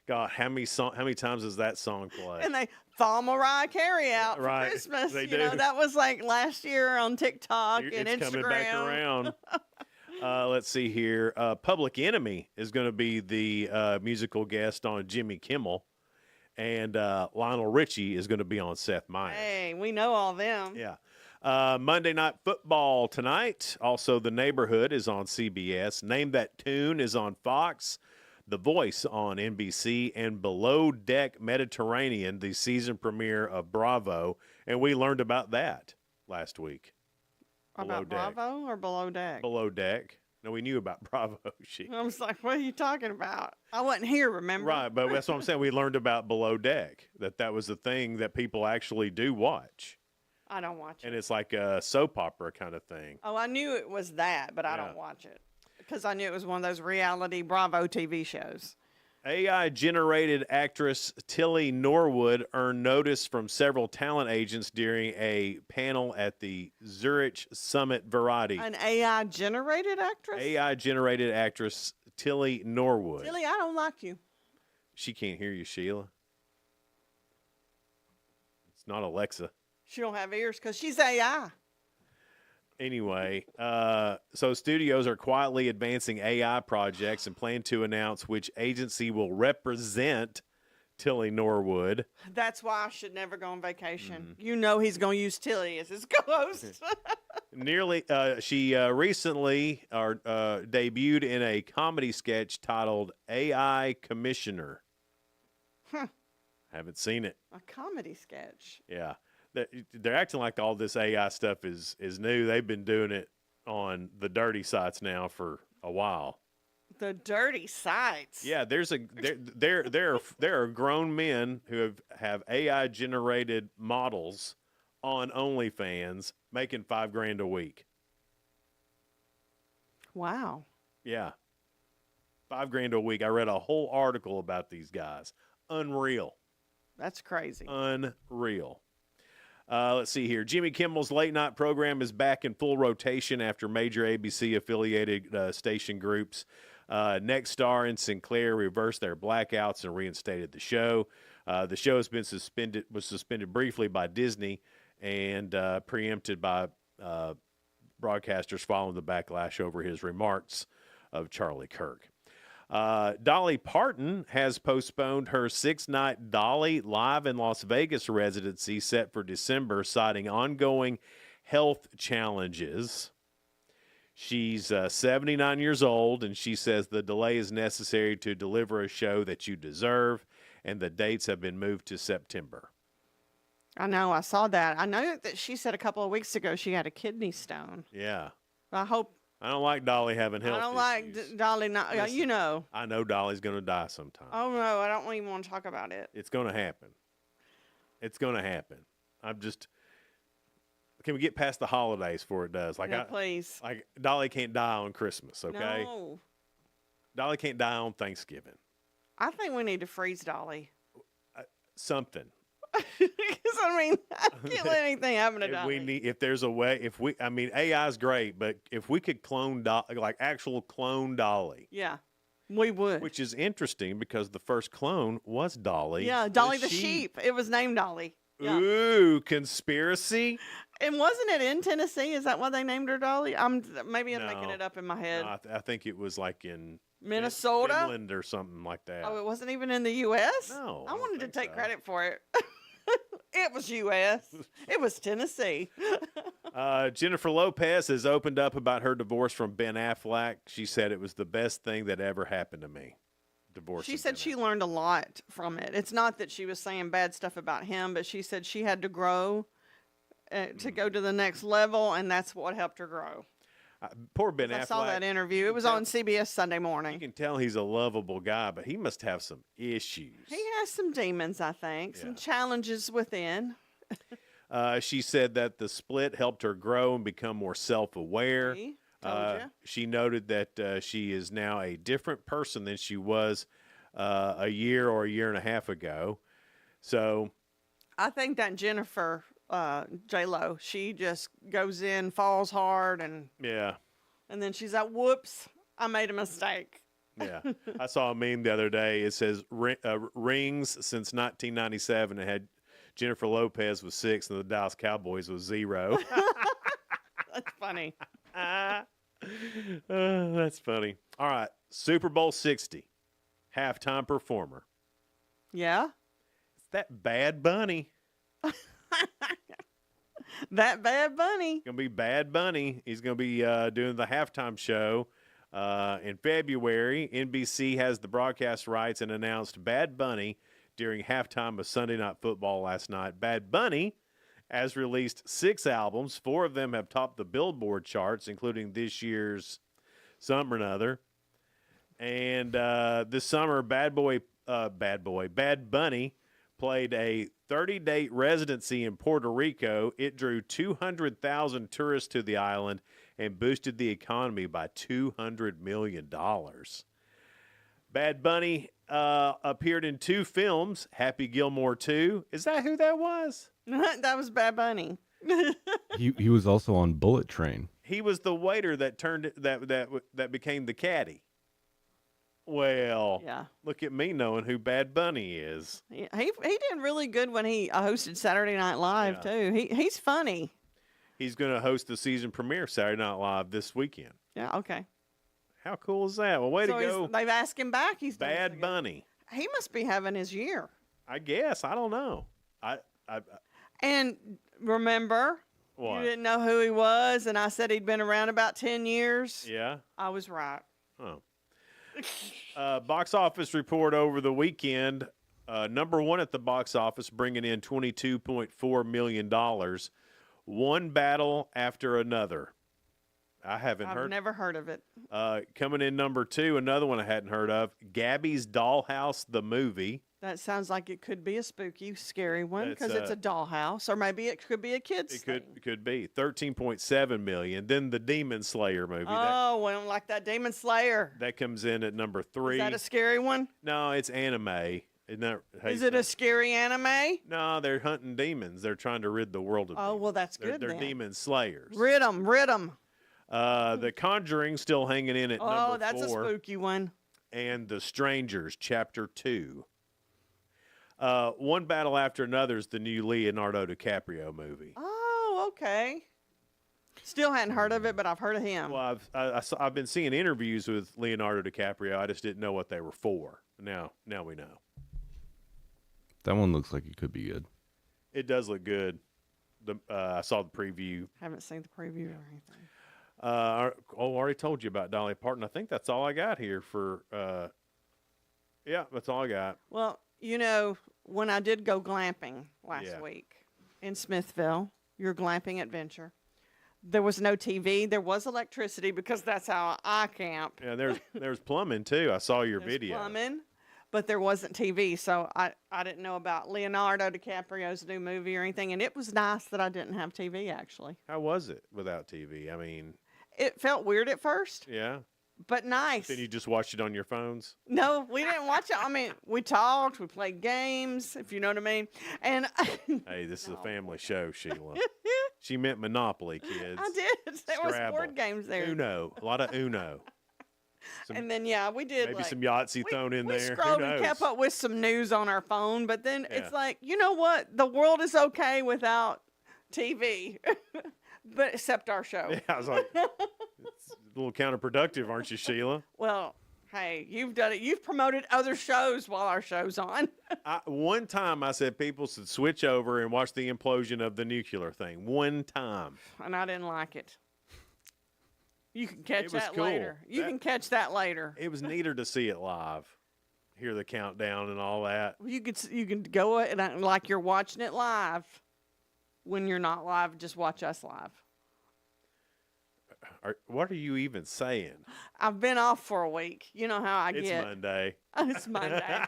God, how many times does that song play? And they thaw Mariah Carey out Right, for Christmas. they You know, do. that was like last year on TikTok and It's Instagram. coming back around. Let's see here. Public Enemy is going to be the musical guest on Jimmy Kimmel, and Lionel Richie is going to be on Seth Meyers. Hey, we know all them. Yeah. Monday Night Football tonight. Also, The Neighborhood is on CBS. Name That Tune is on Fox. The Voice on NBC, and Below Deck Mediterranean, the season premiere of Bravo. And we learned about that last week. About Bravo or Below Deck? Below Deck. No, we knew about Bravo. I was like, what are you talking about? I wasn't here, remember? Right, but that's what I'm saying. We learned about Below Deck, that was the thing that people actually do watch. I don't watch it. And it's like a soap opera kind of thing. Oh, I knew it was that, but I don't watch it. Because I knew it was one of those reality Bravo TV shows. AI-generated actress Tilly Norwood earned notice from several talent agents during a panel at the Zurich Summit Variety. An AI-generated actress? AI-generated actress Tilly Norwood. Tilly, I don't like you. She can't hear you, Sheila. It's not Alexa. She don't have ears because she's AI. Anyway, so studios are quietly advancing AI projects and plan to announce which agency will represent Tilly Norwood. That's why I should never go on vacation. You know he's going to use Tilly as his co-host. She recently debuted in a comedy sketch titled AI Commissioner. Huh. Haven't seen it. A comedy sketch. Yeah. They're acting like all this AI stuff is new. They've been doing it on the dirty sites now for a while. The dirty sites. Yeah, there are grown men who have AI generated models on OnlyFans making $5,000 a week. Wow. Yeah. $5,000 a week. I read a whole article about these guys. Unreal. That's crazy. Unreal. Let's see here. Jimmy Kimmel's late night program is back in full rotation after major ABC-affiliated station groups Nexstar and Sinclair reversed their blackouts and reinstated the show. The show has been suspended briefly by Disney and preempted by broadcasters following the backlash over his remarks of Charlie Kirk. Dolly Parton has postponed her 6-night Dolly Live in Las Vegas residency set for December, citing ongoing health challenges. She's 79 years old, and she says the delay is necessary to deliver a show that you deserve, and the dates have been moved to September. I know. I saw that. I know that she said a couple of weeks ago she had a kidney stone. Yeah. I don't like Dolly having health issues. I don't like Dolly not. Listen, you know. I know Dolly's going to die sometime. Oh, no. I don't even want to talk about it. It's going to happen. It's going to happen. Can we get past the holidays before it does? Please. Like Dolly can't die on Christmas, okay? No. Dolly can't die on Thanksgiving. I think we need to freeze Dolly. Something. Because, I can't let anything happen to Dolly. If there's a way, AI is great, but if we could clone actual clone Dolly. Yeah, we would. Which is interesting because the first clone was Dolly. Yeah, Dolly the sheep. It was named Dolly. Yeah. Ooh, conspiracy. And wasn't it in Tennessee? Is that why they named her Dolly? Maybe I'm making it up in my head. No, I think it was like in Minnesota, Finland or something like that. Oh, it wasn't even in the U.S.? No. I wanted to take credit for it. It was U.S. It was Tennessee. Jennifer Lopez has opened up about her divorce from Ben Affleck. She said it was the best thing that ever happened to me. She said she learned a lot from it. It's not that she was saying bad stuff about him, but she said she had to grow to go to the next level, and that's what helped her grow. Poor Ben Affleck. I saw that interview. It was on CBS Sunday morning. You can tell he's a lovable guy, but he must have some issues. He has some demons, I think, some challenges within. She said that the split helped her grow and become more self-aware. She noted that she is now a different person than she was a year or a year and a half ago. So I think that Jennifer J-Lo, she just goes in, falls hard, and then she's like, whoops, I made a mistake. Yeah. I saw a meme the other day. It says rings since 1997. It had Jennifer Lopez was 6 and the Dallas Cowboys was 0. That's funny. That's funny. All right, Super Bowl 60, halftime performer. Yeah. It's that Bad Bunny. That Bad Bunny. Gonna be Bad Bunny. He's gonna be doing the halftime show in February. NBC has the broadcast rights and announced Bad Bunny during halftime of Sunday Night Football last night. Bad Bunny has released 6 albums. 4 of them have topped the Billboard charts, including this year's Some or Another. And this summer, Bad Bunny played a 30-day residency in Puerto Rico. It drew 200,000 tourists to the island and boosted the economy by $200 million. Bad Bunny appeared in 2 films, Happy Gilmore 2. Is that who that was? That was Bad Bunny. He was also on Bullet Train. He was the waiter that became the caddy. Well, yeah. Look at me knowing who Bad Bunny is. He did really good when he hosted Saturday Night Live too. He's funny. He's going to host the season premiere of Saturday Night Live this weekend. Yeah. Okay. How cool is that? Well, way to go. They've asked him back. He's Bad Bunny. He must be having his year. I guess. I don't know. And remember, what? You didn't know who he was, and I said he'd been around about 10 years. Yeah. I was right. Oh. Box office report over the weekend. Number 1 at the box office, bringing in $22.4 million. One Battle After Another. I've never heard of it. Coming in number 2, another one I hadn't heard of, Gabby's Dollhouse, the movie. That sounds like it could be a spooky, scary one because It's it's a dollhouse, or maybe it could be a kid's thing. It could be $13.7 million. Then the Demon Slayer movie. Oh, I don't like that Demon Slayer. That comes in at number 3. Is that a scary one? No, it's anime. Is it a scary anime? No, they're hunting demons. They're trying to rid the world of demons. Oh, well, that's good They're then. demon slayers. Rid them. The Conjuring still hanging in at number 4. Oh, that's a spooky one. And The Strangers, Chapter 2. One Battle After Another is the new Leonardo DiCaprio movie. Oh, okay. Still hadn't heard of it, but I've heard of him. Well, I've been seeing interviews with Leonardo DiCaprio. I just didn't know what they were for. Now we know. That one looks like it could be good. It does look good. I saw the preview. Haven't seen the preview or anything. I already told you about Dolly Parton. I think that's all I got here for. Yeah, that's all I got. Well, when I did go glamping last week in Smithville, your glamping adventure, there was no TV. There was electricity because that's how I camp. Yeah, there's plumbing too. I saw your There's video. plumbing, but there wasn't TV, so I didn't know about Leonardo DiCaprio's new movie or anything, and it was nice that I didn't have TV, actually. How was it without TV? I mean... It felt weird at first. Yeah. But nice. Then you just watched it on your phones? No, we didn't watch it. I mean, we talked, we played games, if you know what I mean. And hey, this is a family show, Sheila. She meant Monopoly, kids. I did. There was Scrabble. board games there. Uno. A lot of Uno. And then, we did maybe some Yahtzee thrown in there. We scrolled and kept up with some news on our phone. But then it's like, you know what? The world is okay without TV. But except our show. Yeah, I was like, it's a little counterproductive, aren't you, Sheila? Well, hey, you've done it. You've promoted other shows while our show's on. One time I said people should switch over and watch the implosion of the nuclear thing. One time. And I didn't like it. You can catch that cool. later. You can catch that later. It was neater to see it live. Hear the countdown and all that. You can go and act like you're watching it live. When you're not live, just watch us live. What are you even saying? I've been off for a week. You know how I get. It's Monday. It's Monday.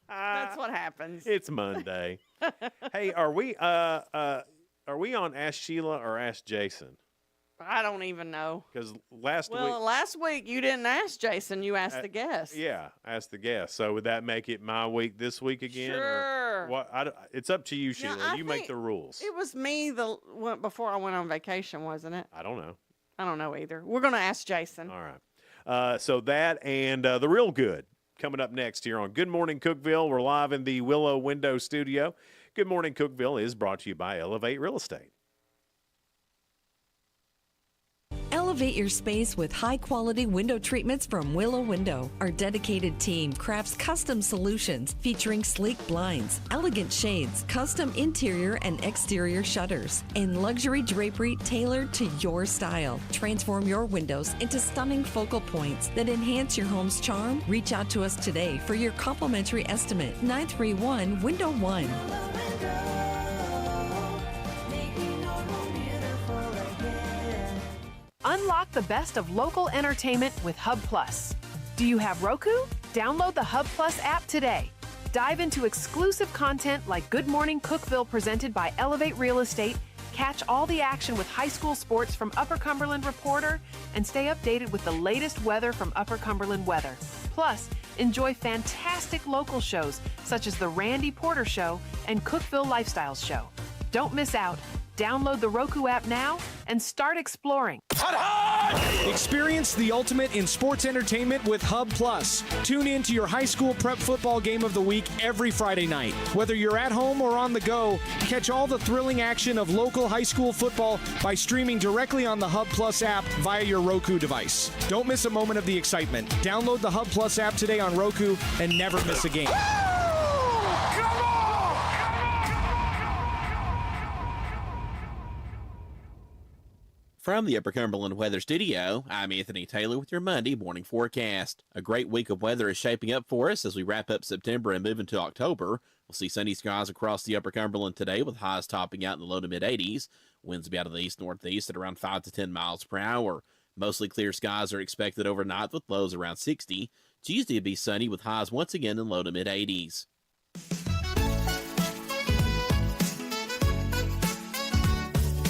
That's what happens. It's Monday. Hey, are we on Ask Sheila or Ask Jason? I don't even know. Because last week you didn't ask Jason. You asked the guest. Yeah, asked the guest. So would that make it my week this week again? Sure. Or what? It's up to you, Sheila. You make the rules. It was me before I went on vacation, wasn't it? I don't know. I don't know either. We're going to ask Jason. All right. So that and the real good coming up next here on Good Morning Cookeville. We're live in the Willow Window Studio. Good Morning Cookeville is brought to you by Elevate Real Estate. Elevate your space with high-quality window treatments from Willow Window. Our dedicated team crafts custom solutions featuring sleek blinds, elegant shades, custom interior and exterior shutters, and luxury drapery tailored to your style. Transform your windows into stunning focal points that enhance your home's charm. Reach out to us today for your complimentary estimate. 931-WINDOW-1. Unlock the best of local entertainment with Hub Plus. Do you have Roku? Download the Hub Plus app today. Dive into exclusive content like Good Morning Cookeville presented by Elevate Real Estate, catch all the action with high school sports from Upper Cumberland Reporter, and stay updated with the latest weather from Upper Cumberland Weather. Plus, enjoy fantastic local shows such as The Randy Porter Show and Cookeville Lifestyles Show. Don't miss out. Download the Roku app now and start exploring. Experience the ultimate in sports entertainment with Hub Plus. Tune in to your high school prep football game of the week every Friday night. Whether you're at home or on the go, catch all the thrilling action of local high school football by streaming directly on the Hub Plus app via your Roku device. Don't miss a moment of the excitement. Download the Hub Plus app today on Roku and never miss a game. From the Upper Cumberland Weather Studio, I'm Anthony Taylor with your Monday morning forecast. A great week of weather is shaping up for us as we wrap up September and move into October. We'll see sunny skies across the Upper Cumberland today with highs topping out in the low to mid 80s. Winds will be out of the east-northeast at around 5 to 10 miles per hour. Mostly clear skies are expected overnight with lows around 60. Tuesday will be sunny with highs once again in low to mid 80s.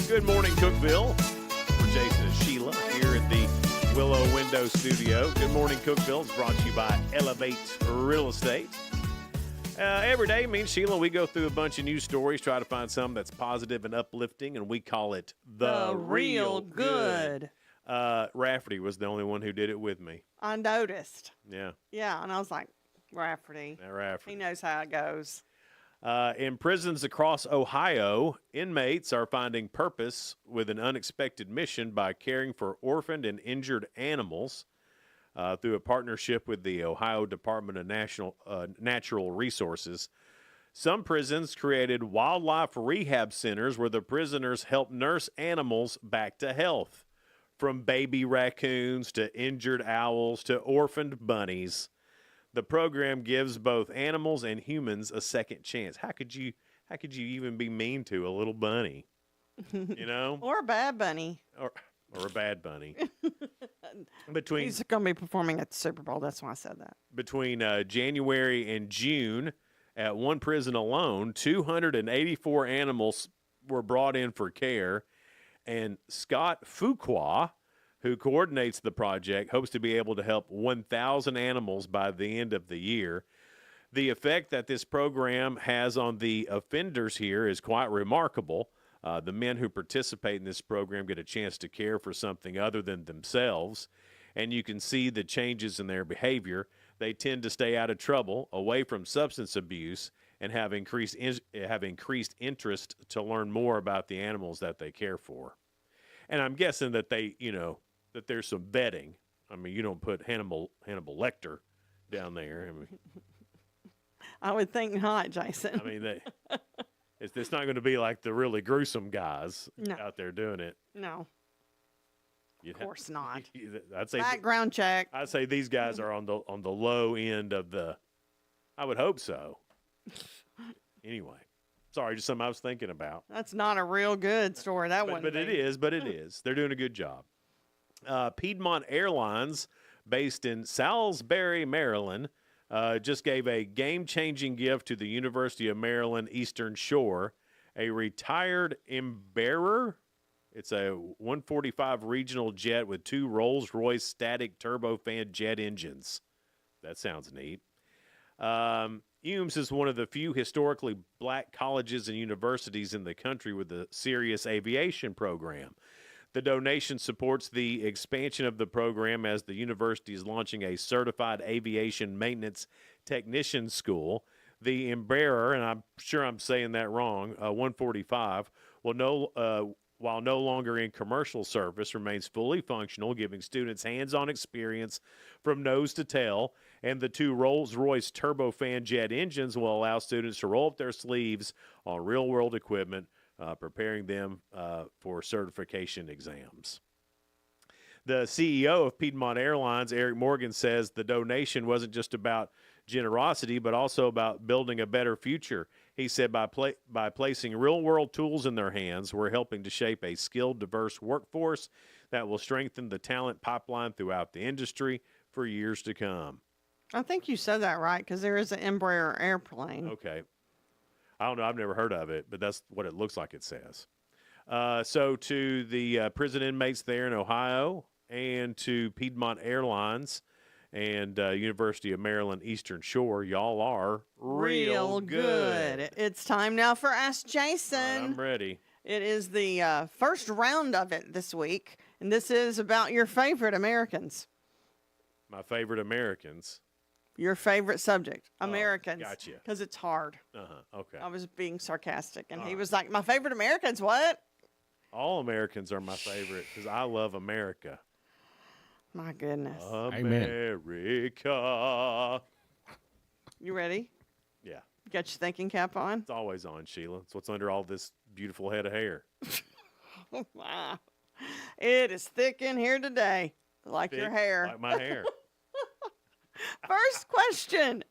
Good morning, Cookeville. Jason and Sheila here at the Willow Window Studio. Good morning, Cookeville. It's brought to you by Elevate Real Estate. Every day, me and Sheila, we go through a bunch of news stories, try to find something that's positive and uplifting, and we call it The Real Good. Rafferty was the only one who did it with me. I noticed. Yeah. Yeah, and I was like, Rafferty. Yeah, Rafferty. He knows how it goes. In prisons across Ohio, inmates are finding purpose with an unexpected mission by caring for orphaned and injured animals through a partnership with the Ohio Department of Natural Resources. Some prisons created wildlife rehab centers where the prisoners help nurse animals back to health, from baby raccoons to injured owls to orphaned bunnies. The program gives both animals and humans a second chance. How could you even be mean to a little bunny? You know? Or a bad bunny. Or a bad bunny. He's going to be performing at the Super Bowl. That's why I said that. Between January and June, at one prison alone, 284 animals were brought in for care. And Scott Fuqua, who coordinates the project, hopes to be able to help 1,000 animals by the end of the year. The effect that this program has on the offenders here is quite remarkable. The men who participate in this program get a chance to care for something other than themselves, and you can see the changes in their behavior. They tend to stay out of trouble, away from substance abuse, and have increased interest to learn more about the animals that they care for. And I'm guessing that that there's some vetting. I mean, you don't put Hannibal Lecter down there. I mean, I would think not, Jason. I mean, it's not going to be like the really gruesome guys out there doing it. No. Of course not. I'd say background check. I'd say these guys are on the low end of the. I would hope so. Anyway, sorry, just something I was thinking about. That's not a real good story. But it is. But it is. They're doing a good job. Piedmont Airlines, based in Salisbury, Maryland, just gave a game-changing gift to the University of Maryland Eastern Shore, a retired Embraer. It's a 145 regional jet with 2 Rolls-Royce static turbofan jet engines. That sounds neat. UMS is one of the few historically black colleges and universities in the country with a serious aviation program. The donation supports the expansion of the program as the university is launching a certified aviation maintenance technician school. The Embraer, and I'm sure I'm saying that wrong, 145, will while no longer in commercial service, remains fully functional, giving students hands-on experience from nose to tail. And the two Rolls-Royce turbofan jet engines will allow students to roll up their sleeves on real-world equipment, preparing them for certification exams. The CEO of Piedmont Airlines, Eric Morgan, says the donation wasn't just about generosity, but also about building a better future. He said by placing real-world tools in their hands, we're helping to shape a skilled, diverse workforce that will strengthen the talent pipeline throughout the industry for years to come. I think you said that right, because there is an Embraer airplane. Okay. I don't know. I've never heard of it, but that's what it looks like it says. So to the prison inmates there in Ohio and to Piedmont Airlines and University of Maryland Eastern Shore, y'all are real good. It's time now for Ask Jason. All right, I'm ready. It is the first round of it this week, and this is about your favorite Americans. My favorite Americans. Your favorite subject, Americans. Gotcha. Because it's hard. Okay. I was being sarcastic, and he was like, my favorite Americans, what? All Americans are my favorite because I love America. My goodness. America. You ready? Yeah. You got your thinking cap on? It's always on, Sheila. It's what's under all this beautiful head of hair. Wow. It is thick in here today, like your Thick, hair. like my hair. First question.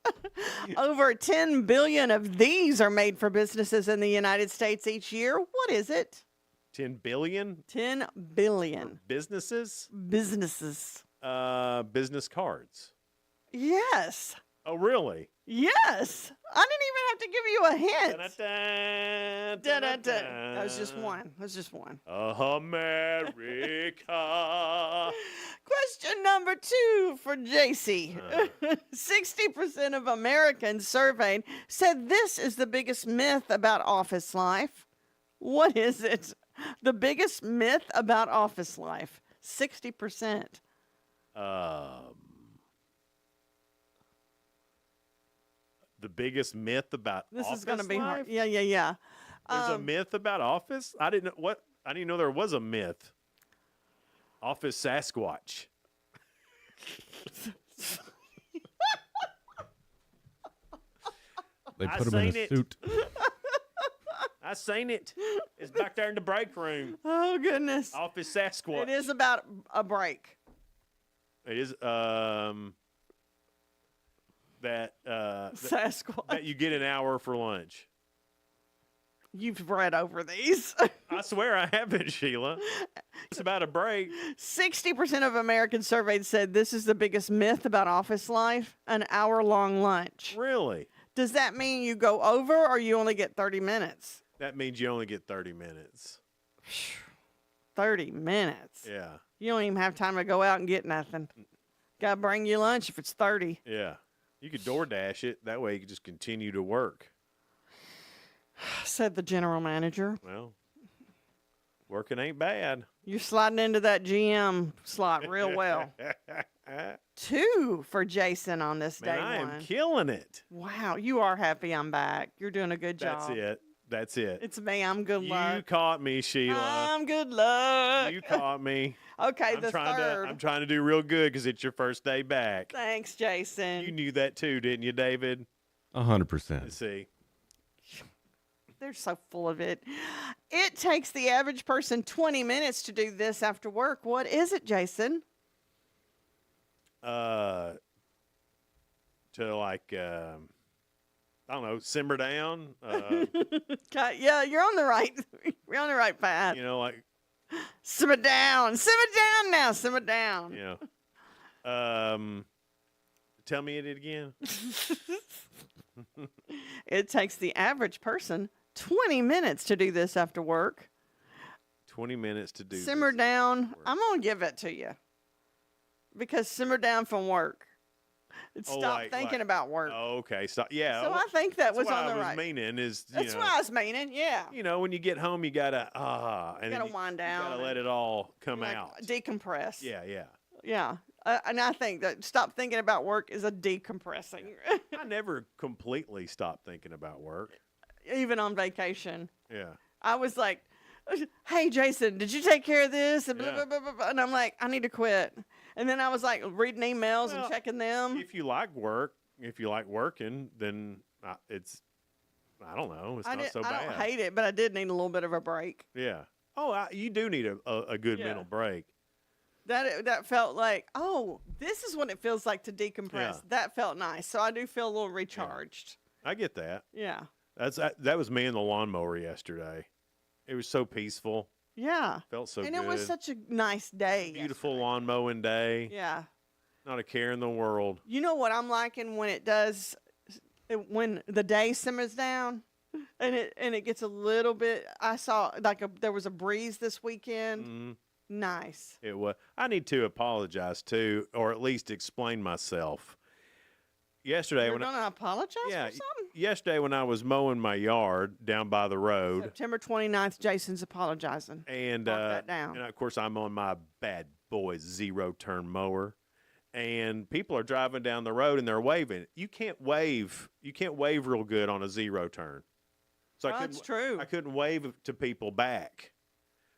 Over 10 billion of these are made for businesses in the United States each year. What is it? 10 billion? 10 billion. Businesses? Businesses. Business cards. Yes. Oh, really? Yes. I didn't even have to give you a hint. Da-da-da. That was just one. That was just one. America. Question number 2 for JC. 60% of Americans surveyed said this is the biggest myth about office life. What is it? The biggest myth about office life. 60%. The biggest myth about This office is going to be life? hard. Yeah. There's a myth about office? I didn't even know there was a myth. Office Sasquatch. They put him in a suit. I seen it. It's back there in the break room. Oh, goodness. Office Sasquatch. It is about a break. It is Sasquatch. that you get an hour for lunch. You've read over these. I swear I haven't, Sheila. It's about a break. 60% of Americans surveyed said this is the biggest myth about office life, an hour-long lunch. Really? Does that mean you go over or you only get 30 minutes? That means you only get 30 minutes. 30 minutes? Yeah. You don't even have time to go out and get nothing. Got to bring you lunch if it's 30. Yeah. You could DoorDash it. That way you could just continue to work. Said the general manager. Well, working ain't bad. You're sliding into that GM slot real well. 2 for Jason on this day I one. am killing it. Wow, you are happy I'm back. You're doing a good job. That's it. It's me. I'm good luck. You caught me, Sheila. I'm good luck. You caught me. Okay, I'm trying to do real good because it's your first day back. Thanks, Jason. You knew that too, didn't you, David? 100%. Let's see. They're so full of it. It takes the average person 20 minutes to do this after work. What is it, Jason? To like, I don't know, simmer down. Yeah, you're on the right. You're on the right path. You know, like simmer down. Simmer down now. Simmer down. You know. Tell me it again. It takes the average person 20 minutes to do this after work. 20 minutes to do Simmer down. I'm going to give it to you. Because simmer down from work. Stop thinking about work. Oh, okay. Stop. Yeah. So I think that was on the right. right. Meaning is, that's what I was meaning. Yeah. You know, when you get home, you gotta and you gotta wind down. You gotta let it all come out. Decompress. Yeah. Yeah. And I think that stop thinking about work is a decompressing. I never completely stopped thinking about work. Even on vacation. Yeah. I was like, Hey, Jason, did you take care of this? And, Yeah. blah, blah, blah, blah. And I'm like, I need to quit. And then I was like reading emails and checking them. If you like working, then I don't know. It's not so bad. I don't hate it, but I did need a little bit of a break. Yeah. Oh, you do need a good mental break. That felt like, this is what it feels like to decompress. Yeah. That felt nice. So I do feel a little recharged. I get that. Yeah. That was me and the lawnmower yesterday. It was so peaceful. Yeah. Felt so and good. it was such a nice day. Beautiful lawn mowing day. Yeah. Not a care in the world. You know what I'm liking when it does, when the day simmers down and it gets a little bit, I saw there was a breeze this weekend. Mm-hmm. Nice. It was. I need to apologize too, or at least explain myself. Yesterday, You're going to apologize for something? Yesterday when I was mowing my yard down by the road. September 29th, Jason's apologizing. And, mark that down. And of course, I'm on my bad boy zero-turn mower. And people are driving down the road and they're waving. You can't wave real good on a zero turn. So That's true. I couldn't wave to people back.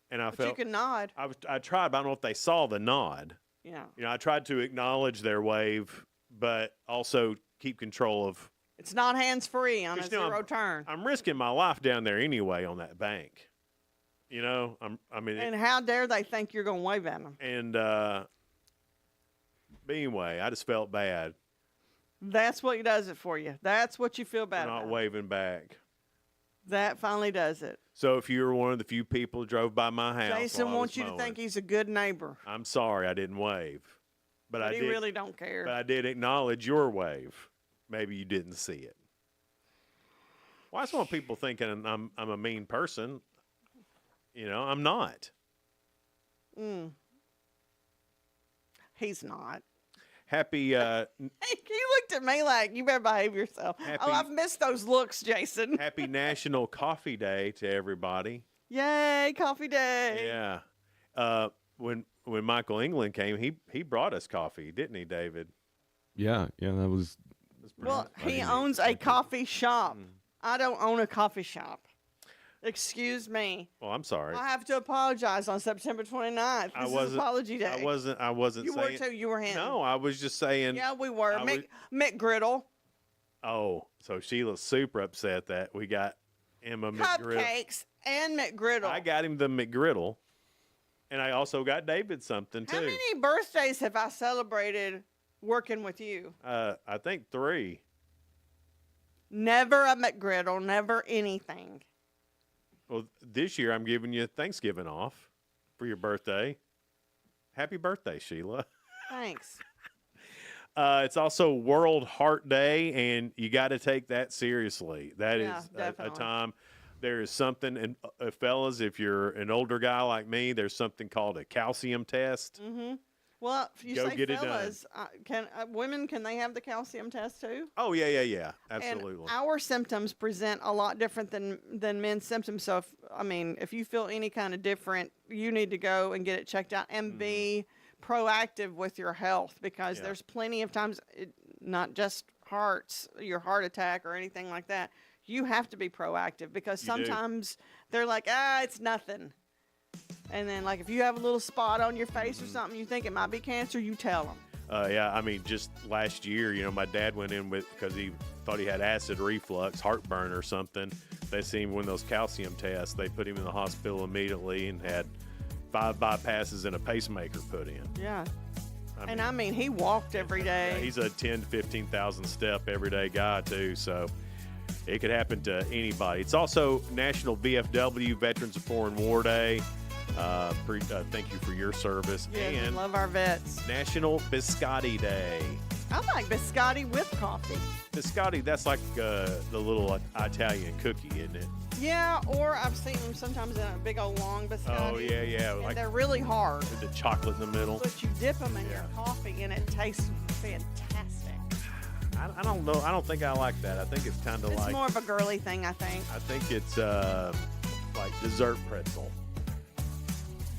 And I felt you can nod. I tried, but I don't know if they saw the nod. Yeah. I tried to acknowledge their wave, but also keep control of. It's not hands-free on a zero turn. I'm risking my life down there anyway on that bank. And how dare they think you're going to wave at them? And but anyway, I just felt bad. That's what does it for you. That's what you feel bad Not about. waving back. That finally does it. So if you were one of the few people who drove by my house, Jason while I wants was you to mowing, think he's a good neighbor. I'm sorry I didn't wave, but He really don't care. But I did acknowledge your wave. Maybe you didn't see it. Well, I just want people thinking I'm a mean person. I'm not. He's not. Happy. He looked at me like, you better behave yourself. I've missed those looks, Jason. Happy National Coffee Day to everybody. Yay, coffee day. Yeah. When Michael England came, he brought us coffee, didn't he, David? Yeah, that was. Well, he owns a coffee shop. I don't own a coffee shop. Excuse me. Well, I'm sorry. I have to apologize on September 29th. This is Apology Day. I wasn't You saying. were too. You were him. No, I was just saying. Yeah, we were. McGriddle. Oh, so Sheila's super upset that we got him a McGriddle. Cupcakes and McGriddle. I got him the McGriddle, and I also got David something too. How many birthdays have I celebrated working with you? I think 3. Never a McGriddle, never anything. Well, this year I'm giving you Thanksgiving off for your birthday. Happy birthday, Sheila. Thanks. It's also World Heart Day, and you got to take that seriously. That is a time. There is something, and fellas, if you're an older guy like me, there's something called a calcium test. Mm-hmm. Well, if you Go say get it fellas, can women, can they have the calcium test too? Oh, yeah. Absolutely. And our symptoms present a lot different than men's symptoms. So, if you feel any kind of different, you need to go and get it checked out and be proactive with your health, because there's plenty of times, not just your heart attack or anything like that. You have to be proactive, because sometimes they're like, it's nothing. And then, like, if you have a little spot on your face or something, you think it might be cancer, you tell them. Just last year, my dad went in because he thought he had acid reflux, heartburn or something. They seen one of those calcium tests. They put him in the hospital immediately and had 5 bypasses and a pacemaker put in. Yeah. He walked every day. Yeah, he's a 10 to 15,000 step everyday guy too, so it could happen to anybody. It's also National VFW, Veterans of Foreign War Day. Thank you for your service. Yes, and love our vets. National Biscotti Day. I like biscotti with coffee. Biscotti, that's like the little Italian cookie, isn't it? Yeah, or I've seen them sometimes in a big old long biscotti. Oh, yeah. And they're really hard. With the chocolate in the middle. But you dip them in your coffee, and it tastes fantastic. I don't know. I don't think I like that. I think it's kind of like... It's more of a girly thing, I think. I think it's like dessert pretzel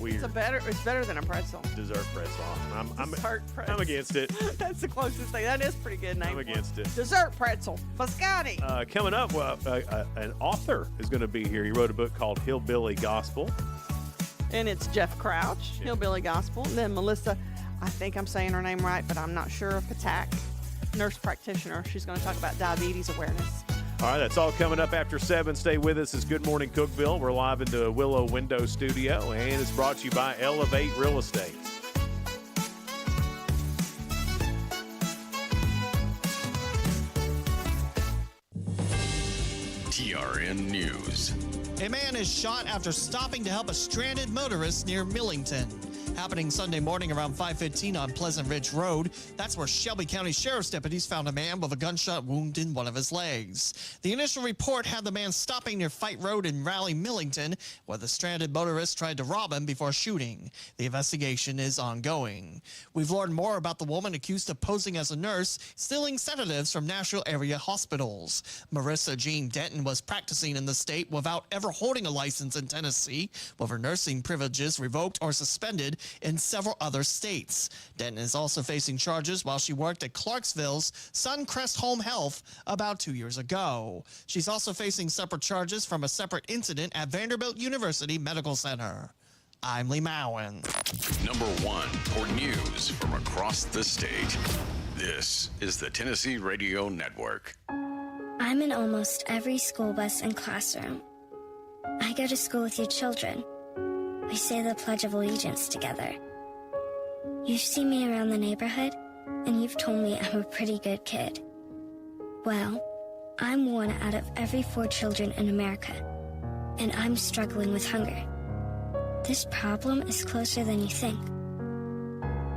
weird. It's better than a pretzel. Dessert pretzel. Dessert pretzel. I'm against it. That's the closest thing. That is a pretty good name. I'm against it. Dessert pretzel. Biscotti. Coming up, an author is going to be here. He wrote a book called Hillbilly Gospel. And it's Jeff Crouch, Hillbilly Gospel. And then Melissa, I think I'm saying her name right, but I'm not sure, Ptak, Nurse Practitioner. She's going to talk about diabetes awareness. All right, that's all coming up after 7. Stay with us. It's Good Morning Cookeville. We're live in the Willow Window Studio, and it's brought to you by Elevate Real Estate. TRN News. A man is shot after stopping to help a stranded motorist near Millington. Happening Sunday morning around 5:15 on Pleasant Ridge Road. That's where Shelby County Sheriff's deputies found a man with a gunshot wound in one of his legs. The initial report had the man stopping near Fight Road in Raleigh, Millington, where the stranded motorist tried to rob him before shooting. The investigation is ongoing. We've learned more about the woman accused of posing as a nurse, stealing sedatives from Nashville area hospitals. Marissa Jean Denton was practicing in the state without ever holding a license in Tennessee, with her nursing privileges revoked or suspended in several other states. Denton is also facing charges while she worked at Clarksville's Suncrest Home Health about 2 years ago. She's also facing separate charges from a separate incident at Vanderbilt University Medical Center. I'm Lee Mowen. Number 1 for news from across the state. This is the Tennessee Radio Network. I'm in almost every school bus and classroom. I go to school with your children. We say the Pledge of Allegiance together. You've seen me around the neighborhood, and you've told me I'm a pretty good kid. Well, I'm 1 out of every 4 children in America, and I'm struggling with hunger. This problem is closer than you think.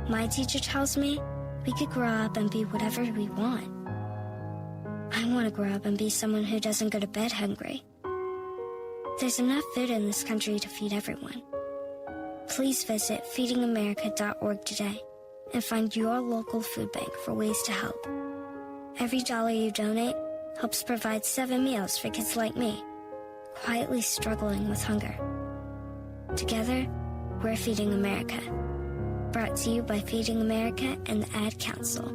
My teacher tells me we could grow up and be whatever we want. I want to grow up and be someone who doesn't go to bed hungry. There's enough food in this country to feed everyone. Please visit feedingamerica.org today and find your local food bank for ways to help. Every dollar you donate helps provide 7 meals for kids like me, quietly struggling with hunger. Together, we're Feeding America. Brought to you by Feeding America and the Ad Council.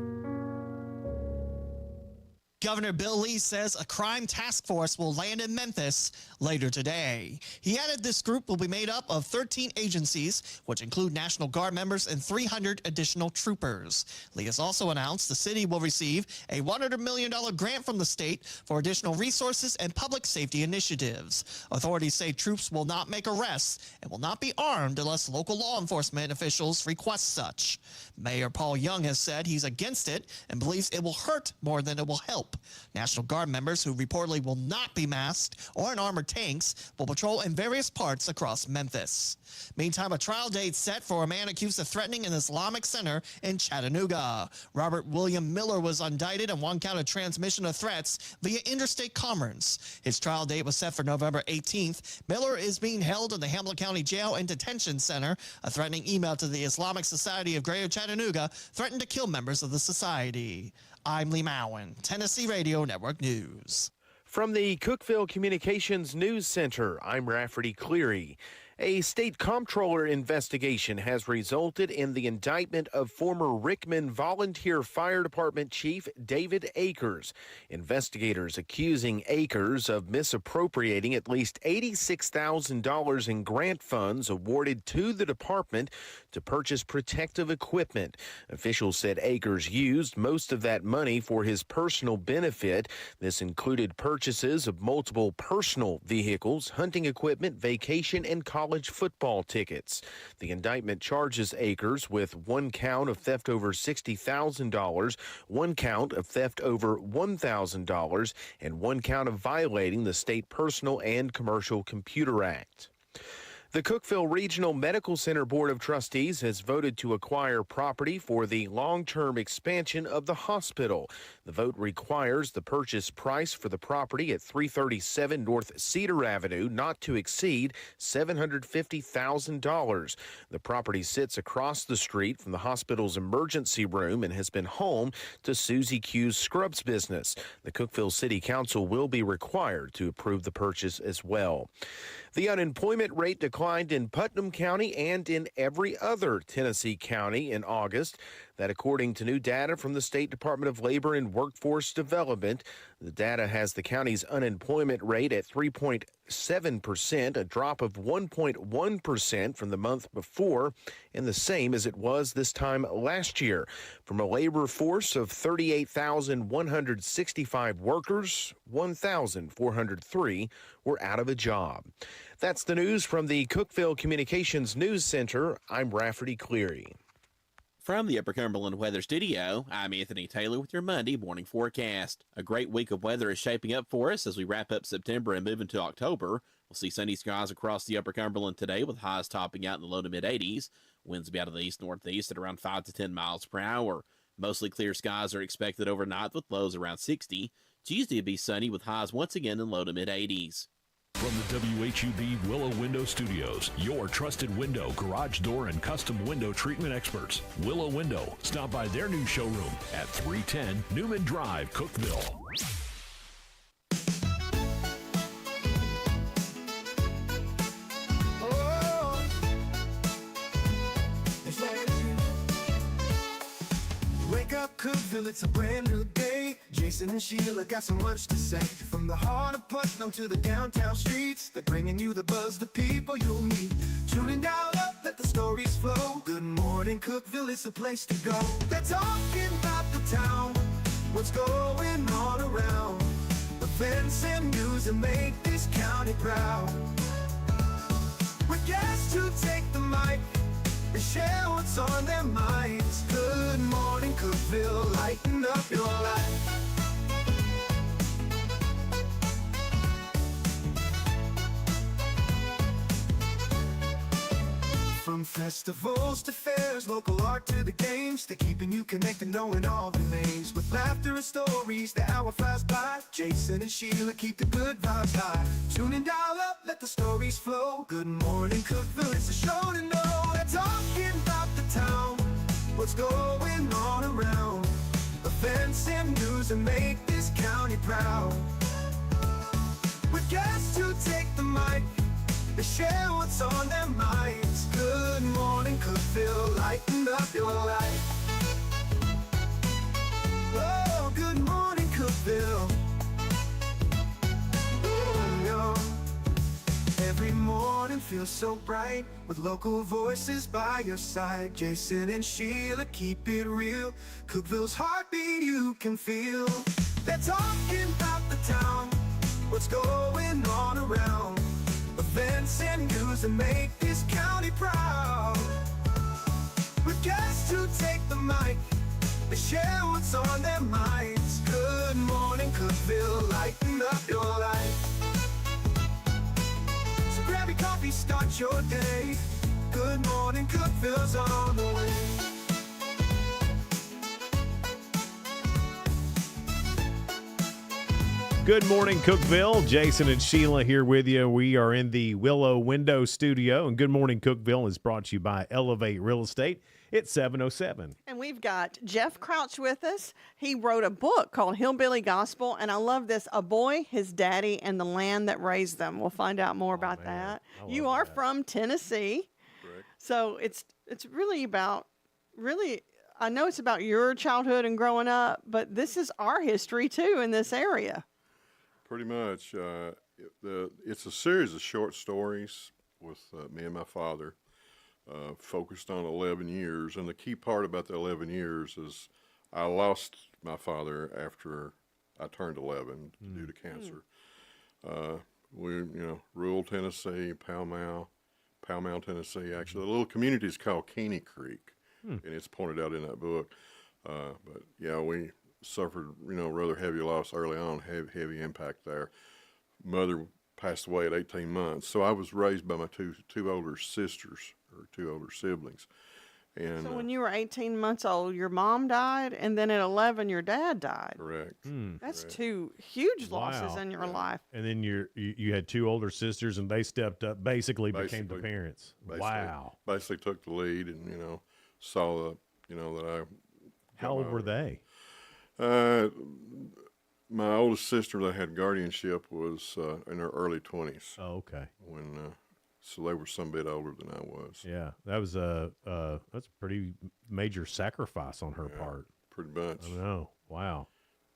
Governor Bill Lee says a crime task force will land in Memphis later today. He added this group will be made up of 13 agencies, which include National Guard members and 300 additional troopers. Lee has also announced the city will receive a $100 million grant from the state for additional resources and public safety initiatives. Authorities say troops will not make arrests and will not be armed unless local law enforcement officials request such. Mayor Paul Young has said he's against it and believes it will hurt more than it will help. National Guard members who reportedly will not be masked or in armored tanks will patrol in various parts across Memphis. Meantime, a trial date set for a man accused of threatening an Islamic center in Chattanooga. Robert William Miller was indicted on 1 count of transmission of threats via interstate commerce. His trial date was set for November 18th. Miller is being held in the Hamilton County Jail and Detention Center. A threatening email to the Islamic Society of Greater Chattanooga threatened to kill members of the society. I'm Lee Mowen, Tennessee Radio Network News. From the Cookeville Communications News Center, I'm Rafferty Cleary. A state comptroller investigation has resulted in the indictment of former Rickman Volunteer Fire Department Chief David Akers. Investigators accusing Akers of misappropriating at least $86,000 in grant funds awarded to the department to purchase protective equipment. Officials said Akers used most of that money for his personal benefit. This included purchases of multiple personal vehicles, hunting equipment, vacation, and college football tickets. The indictment charges Akers with 1 count of theft over $60,000, 1 count of theft over $1,000, and 1 count of violating the State Personal and Commercial Computer Act. The Cookeville Regional Medical Center Board of Trustees has voted to acquire property for the long-term expansion of the hospital. The vote requires the purchase price for the property at 337 North Cedar Avenue not to exceed $750,000. The property sits across the street from the hospital's emergency room and has been home to Susie Q's Scrubs business. The Cookeville City Council will be required to approve the purchase as well. The unemployment rate declined declined in Putnam County and in every other Tennessee county in August. That according to new data from the State Department of Labor and Workforce Development. The data has the county's unemployment rate at 3.7%, a drop of 1.1% from the month before, and the same as it was this time last year. From a labor force of 38,165 workers, 1,403 were out of a job. That's the news from the Cookeville Communications News Center. I'm Rafferty Cleary. From the Upper Cumberland Weather Studio, I'm Anthony Taylor with your Monday morning forecast. A great week of weather is shaping up for us as we wrap up September and move into October. We'll see sunny skies across the Upper Cumberland today with highs topping out in the low to mid 80s. Winds will be out of the east-northeast at around 5 to 10 miles per hour. Mostly clear skies are expected overnight with lows around 60. Tuesday will be sunny with highs once again in low to mid 80s. From the WHUB Willow Window Studios, your trusted window, garage door, and custom window treatment experts. Willow Window. Stop by their new showroom at 310 Newman Drive, Cookeville. Wake up, Cookeville, it's a brand new day. Jason and Sheila got so much to say. From the heart of Putnam to the downtown streets, they're bringing you the buzz, the people you'll meet. Tuning dial up, let the stories flow. Good morning, Cookeville, it's the place to go. They're talking about the town, what's going on around. Events and news that make this county proud. With guests who take the mic, they share what's on their minds. Good morning, Cookeville, lighten up your life. From festivals to fairs, local art to the games, they're keeping you connected, knowing all the names. With laughter and stories, the hour flies by. Jason and Sheila keep the good vibes high. Tune and dial up, let the stories flow. Good morning, Cookeville, it's a show to know. They're talking about the town, what's going on around. Events and news that make this county proud. With guests who take the mic, they share what's on their minds. Good morning, Cookeville, lighten up your life. Oh, good morning, Cookeville. Oh, every morning feels so bright with local voices by your side. Jason and Sheila keep it real. Cookeville's heartbeat you can feel. They're talking about the town, what's going on around. Events and news that make this county proud. With guests who take the mic, they share what's on their minds. Good morning, Cookeville, lighten up your life. So grab your coffee, start your day. Good morning, Cookeville's on the way. Good morning, Cookeville. Jason and Sheila here with you. We are in the Willow Window Studio, and Good Morning Cookeville is brought to you by Elevate Real Estate. It's 7:07. And we've got Jeff Crouch with us. He wrote a book called Hillbilly Gospel, and I love this: A Boy, His Daddy, and the Land That Raised Them. We'll find out more about that. You are from Tennessee. Correct. So it's really about, I know it's about your childhood and growing up, but this is our history too in this area. Pretty much. It's a series of short stories with me and my father, focused on 11 years. And the key part about the 11 years is I lost my father after I turned 11 due to cancer. Rural Tennessee, Pall Mall, Tennessee. Actually, the little community is called Kenny Creek, and it's pointed out in that book. But yeah, we suffered, rather heavy loss early on, heavy impact there. Mother passed away at 18 months. So I was raised by my two older sisters, or two older siblings. And so when you were 18 months old, your mom died, and then at 11, your dad died. Correct. That's two huge losses in your life. And then you had two older sisters, and they stepped up, basically became the parents. Wow. Basically took the lead and, saw that I... How old were they? My oldest sister that had guardianship was in her early 20s. Oh, okay. So they were some bit older than I was. Yeah, that was that's a pretty major sacrifice on her part. Pretty much. I know. Wow.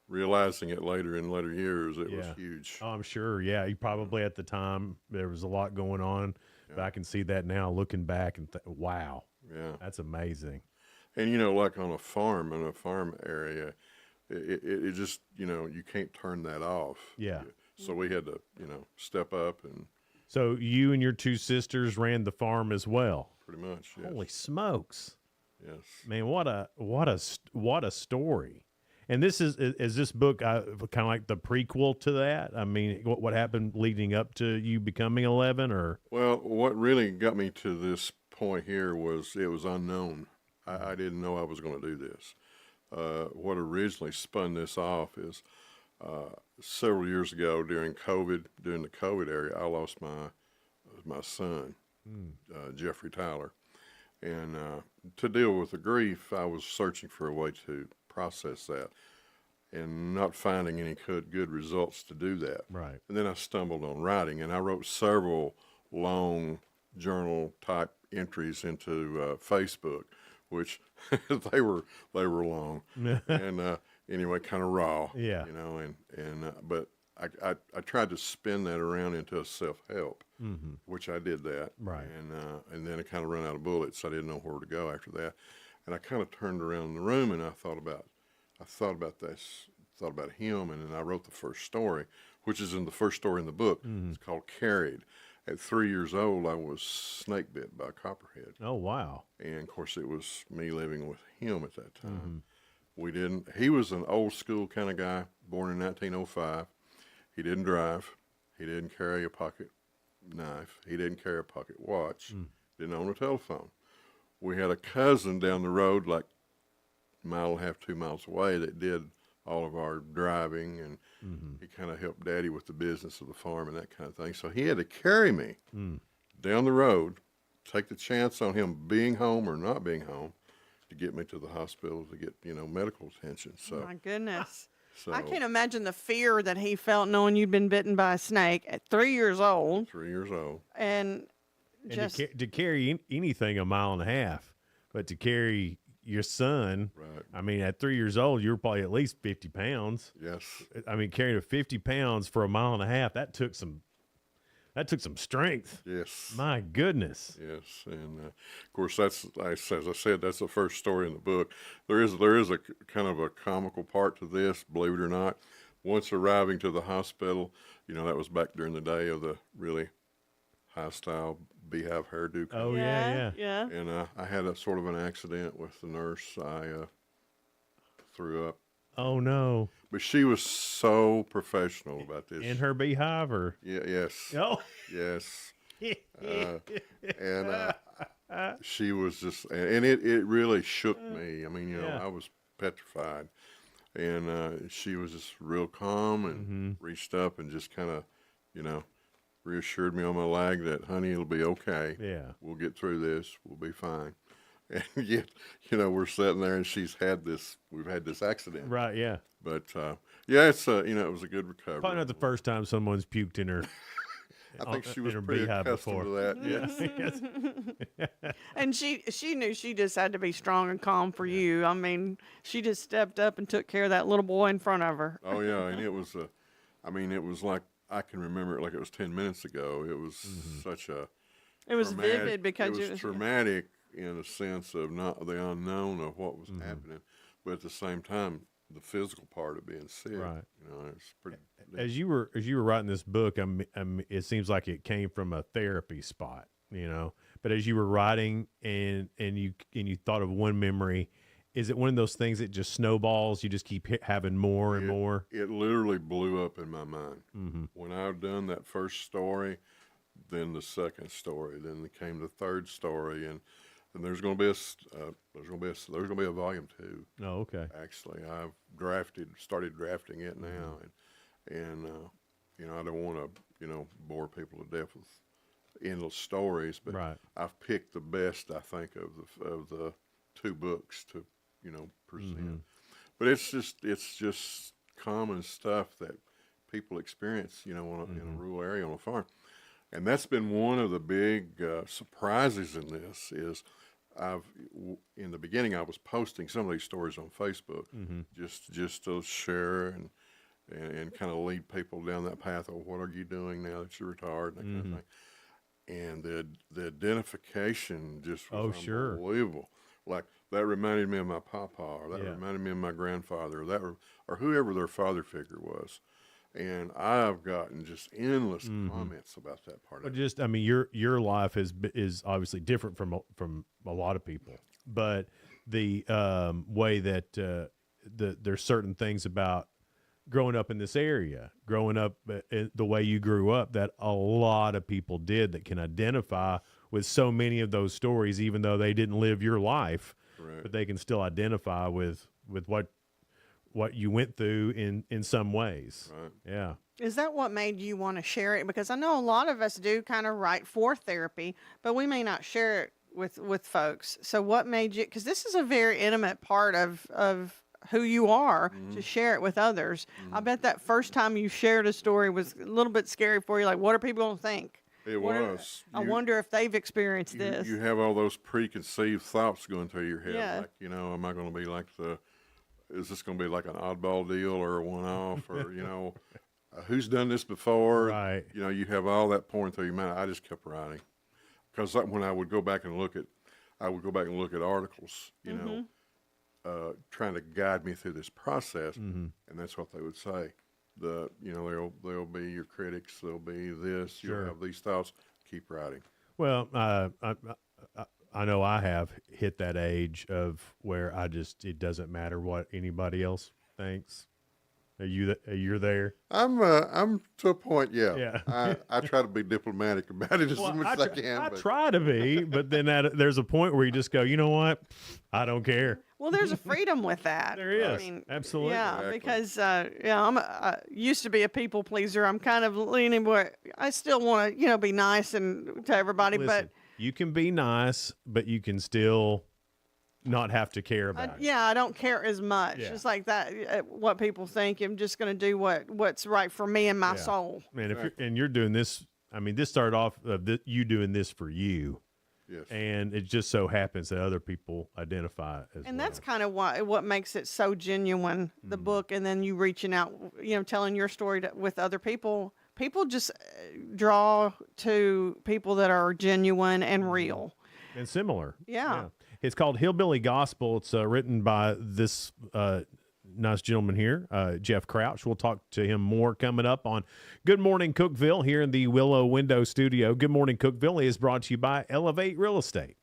Realizing it later in later years, it was huge. Oh, I'm sure. Yeah, you probably at the time there was a lot going on, but I can see that now looking back and wow. Yeah, that's amazing. And like on a farm, in a farm area, it just you can't turn that off. Yeah. So we had to step up and. So you and your two sisters ran the farm as well. Pretty much. Yes. Holy smokes! Yes. Man, what a story. And this is this book kind of like the prequel to that? I mean, what happened leading up to you becoming 11, or? Well, what really got me to this point here was it was unknown. I didn't know I was going to do this. What originally spun this off is several years ago during the COVID area, I lost my son, Jeffrey Tyler. And to deal with the grief, I was searching for a way to process that and not finding any good results to do that. Right. And then I stumbled on writing, and I wrote several long journal type entries into Facebook, which they were long and anyway, kind of raw. Yeah. But I tried to spin that around into a self-help, which I did that. Right. And then I kind of ran out of bullets. I didn't know where to go after that. And I kind of turned around the room and I thought about him. And then I wrote the first story, which is in the first story in the book. It's called Carried. At 3 years old, I was snake bit by a copperhead. Oh, wow. And of course it was me living with him at that time. He was an old school kind of guy, born in 1905. He didn't drive. He didn't carry a pocket knife. He didn't carry a pocket watch. Didn't own a telephone. We had a cousin down the road, like a mile and a half, 2 miles away, that did all of our driving, and he kind of helped Daddy with the business of the farm and that kind of thing. So he had to carry me down the road, take the chance on him being home or not being home to get me to the hospital to get, medical attention. So my goodness. So, I can't imagine the fear that he felt knowing you'd been bitten by a snake at 3 years old. 3 years old. And just to carry anything a mile and a half, but to carry your son, right. I mean, at 3 years old, you were probably at least 50 pounds. Yes. I mean, carrying 50 pounds for a mile and a half, that took some strength. Yes. My goodness. Yes. And of course, as I said, that's the first story in the book. There is a kind of a comical part to this, believe it or not. Once arriving to the hospital, that was back during the day of the really high style beehive hairdo. Oh, yeah. And I had a sort of an accident with the nurse. I threw up. Oh, no. But she was so professional about this. In her beehive, or? Yeah, yes. Oh. Yes. She was just, and it really shook me. I mean, I was petrified. And she was just real calm and reached up and just kind of, reassured me on my leg that, honey, it'll be okay. Yeah. We'll get through this. We'll be fine. And yet, we're sitting there and we've had this accident. Right, yeah. But, it's, it was a good recovery. Probably not the first time someone's puked in her. I think she was in her pretty beehive accustomed before. to that, yes. And she knew she just had to be strong and calm for you. I mean, she just stepped up and took care of that little boy in front of her. Oh, yeah, and it was it was like, I can remember it like it was 10 minutes ago. It was such a... It was vivid because it was traumatic in a sense of not the unknown of what was happening, but at the same time, the physical part of being sick. Right. It's pretty... As you were writing this book, it seems like it came from a therapy spot, But as you were writing and you thought of one memory, is it one of those things that just snowballs? You just keep having more and more? It literally blew up in my mind. When I've done that first story, then the second story, then came the third story, and there's going to be a volume 2. Oh, okay. Actually, I've started drafting it now, and I don't want to bore people to death with endless stories, but right. I've picked the best, I think, of the 2 books to present. But it's just common stuff that people experience, in a rural area on a farm. And that's been one of the big surprises in this is in the beginning I was posting some of these stories on Facebook just to share and kind of lead people down that path of what are you doing now that you're retired and that kind of thing. And the identification just was unbelievable. Like that reminded me of my papa, or that reminded me of my grandfather, or whoever their father figure was. And I've gotten just endless comments about that part of it. I mean, your life is obviously different from a lot of people, but the way that there's certain things about growing up in this area, growing up the way you grew up, that a lot of people did that can identify with so many of those stories, even though they didn't live your life, but they can still identify with what you went through in some ways. Right. Yeah. Is that what made you want to share it? Because I know a lot of us do kind of write for therapy, but we may not share it with folks. So what made you, because this is a very intimate part of who you are, to share it with others. I bet that first time you shared a story was a little bit scary for you. Like, what are people going to think? It was. I wonder if they've experienced this. You have all those preconceived thoughts going through your head. Yeah. Like, am I going to be like is this going to be like an oddball deal or a one-off or, who's done this before? Right. You have all that pouring through your mind. I just kept writing. Because when I would go back and look at articles, trying to guide me through this process, and that's what they would say. They'll be your critics. They'll be this. You'll have these thoughts. Keep writing. Well, I know I have hit that age of where it doesn't matter what anybody else thinks. You're there? I'm to a point, yeah. Yeah. I try to be diplomatic about it as much as I can. I try to be, but then there's a point where you just go, you know what? I don't care. Well, there's a freedom with that. There is. I mean, absolutely. Yeah, Exactly. because I used to be a people pleaser. I'm kind of leaning where I still want to, be nice to everybody, Listen, you can be nice, but you can still not have to care about it. Yeah, I don't care as much. Yeah. It's like that. What people think. I'm just going to do what's right for me and my soul. Man, you're doing this. I mean, this started off you doing this for you. Yes. And it just so happens that other people identify as And well. that's kind of what makes it so genuine, the book, and then you reaching out, telling your story with other people. People just draw to people that are genuine and real. And similar. Yeah. It's called Hillbilly Gospel. It's written by this nice gentleman here, Jeff Crouch. We'll talk to him more coming up on Good Morning Cookeville here in the Willow Window Studio. Good Morning Cookeville is brought to you by Elevate Real Estate.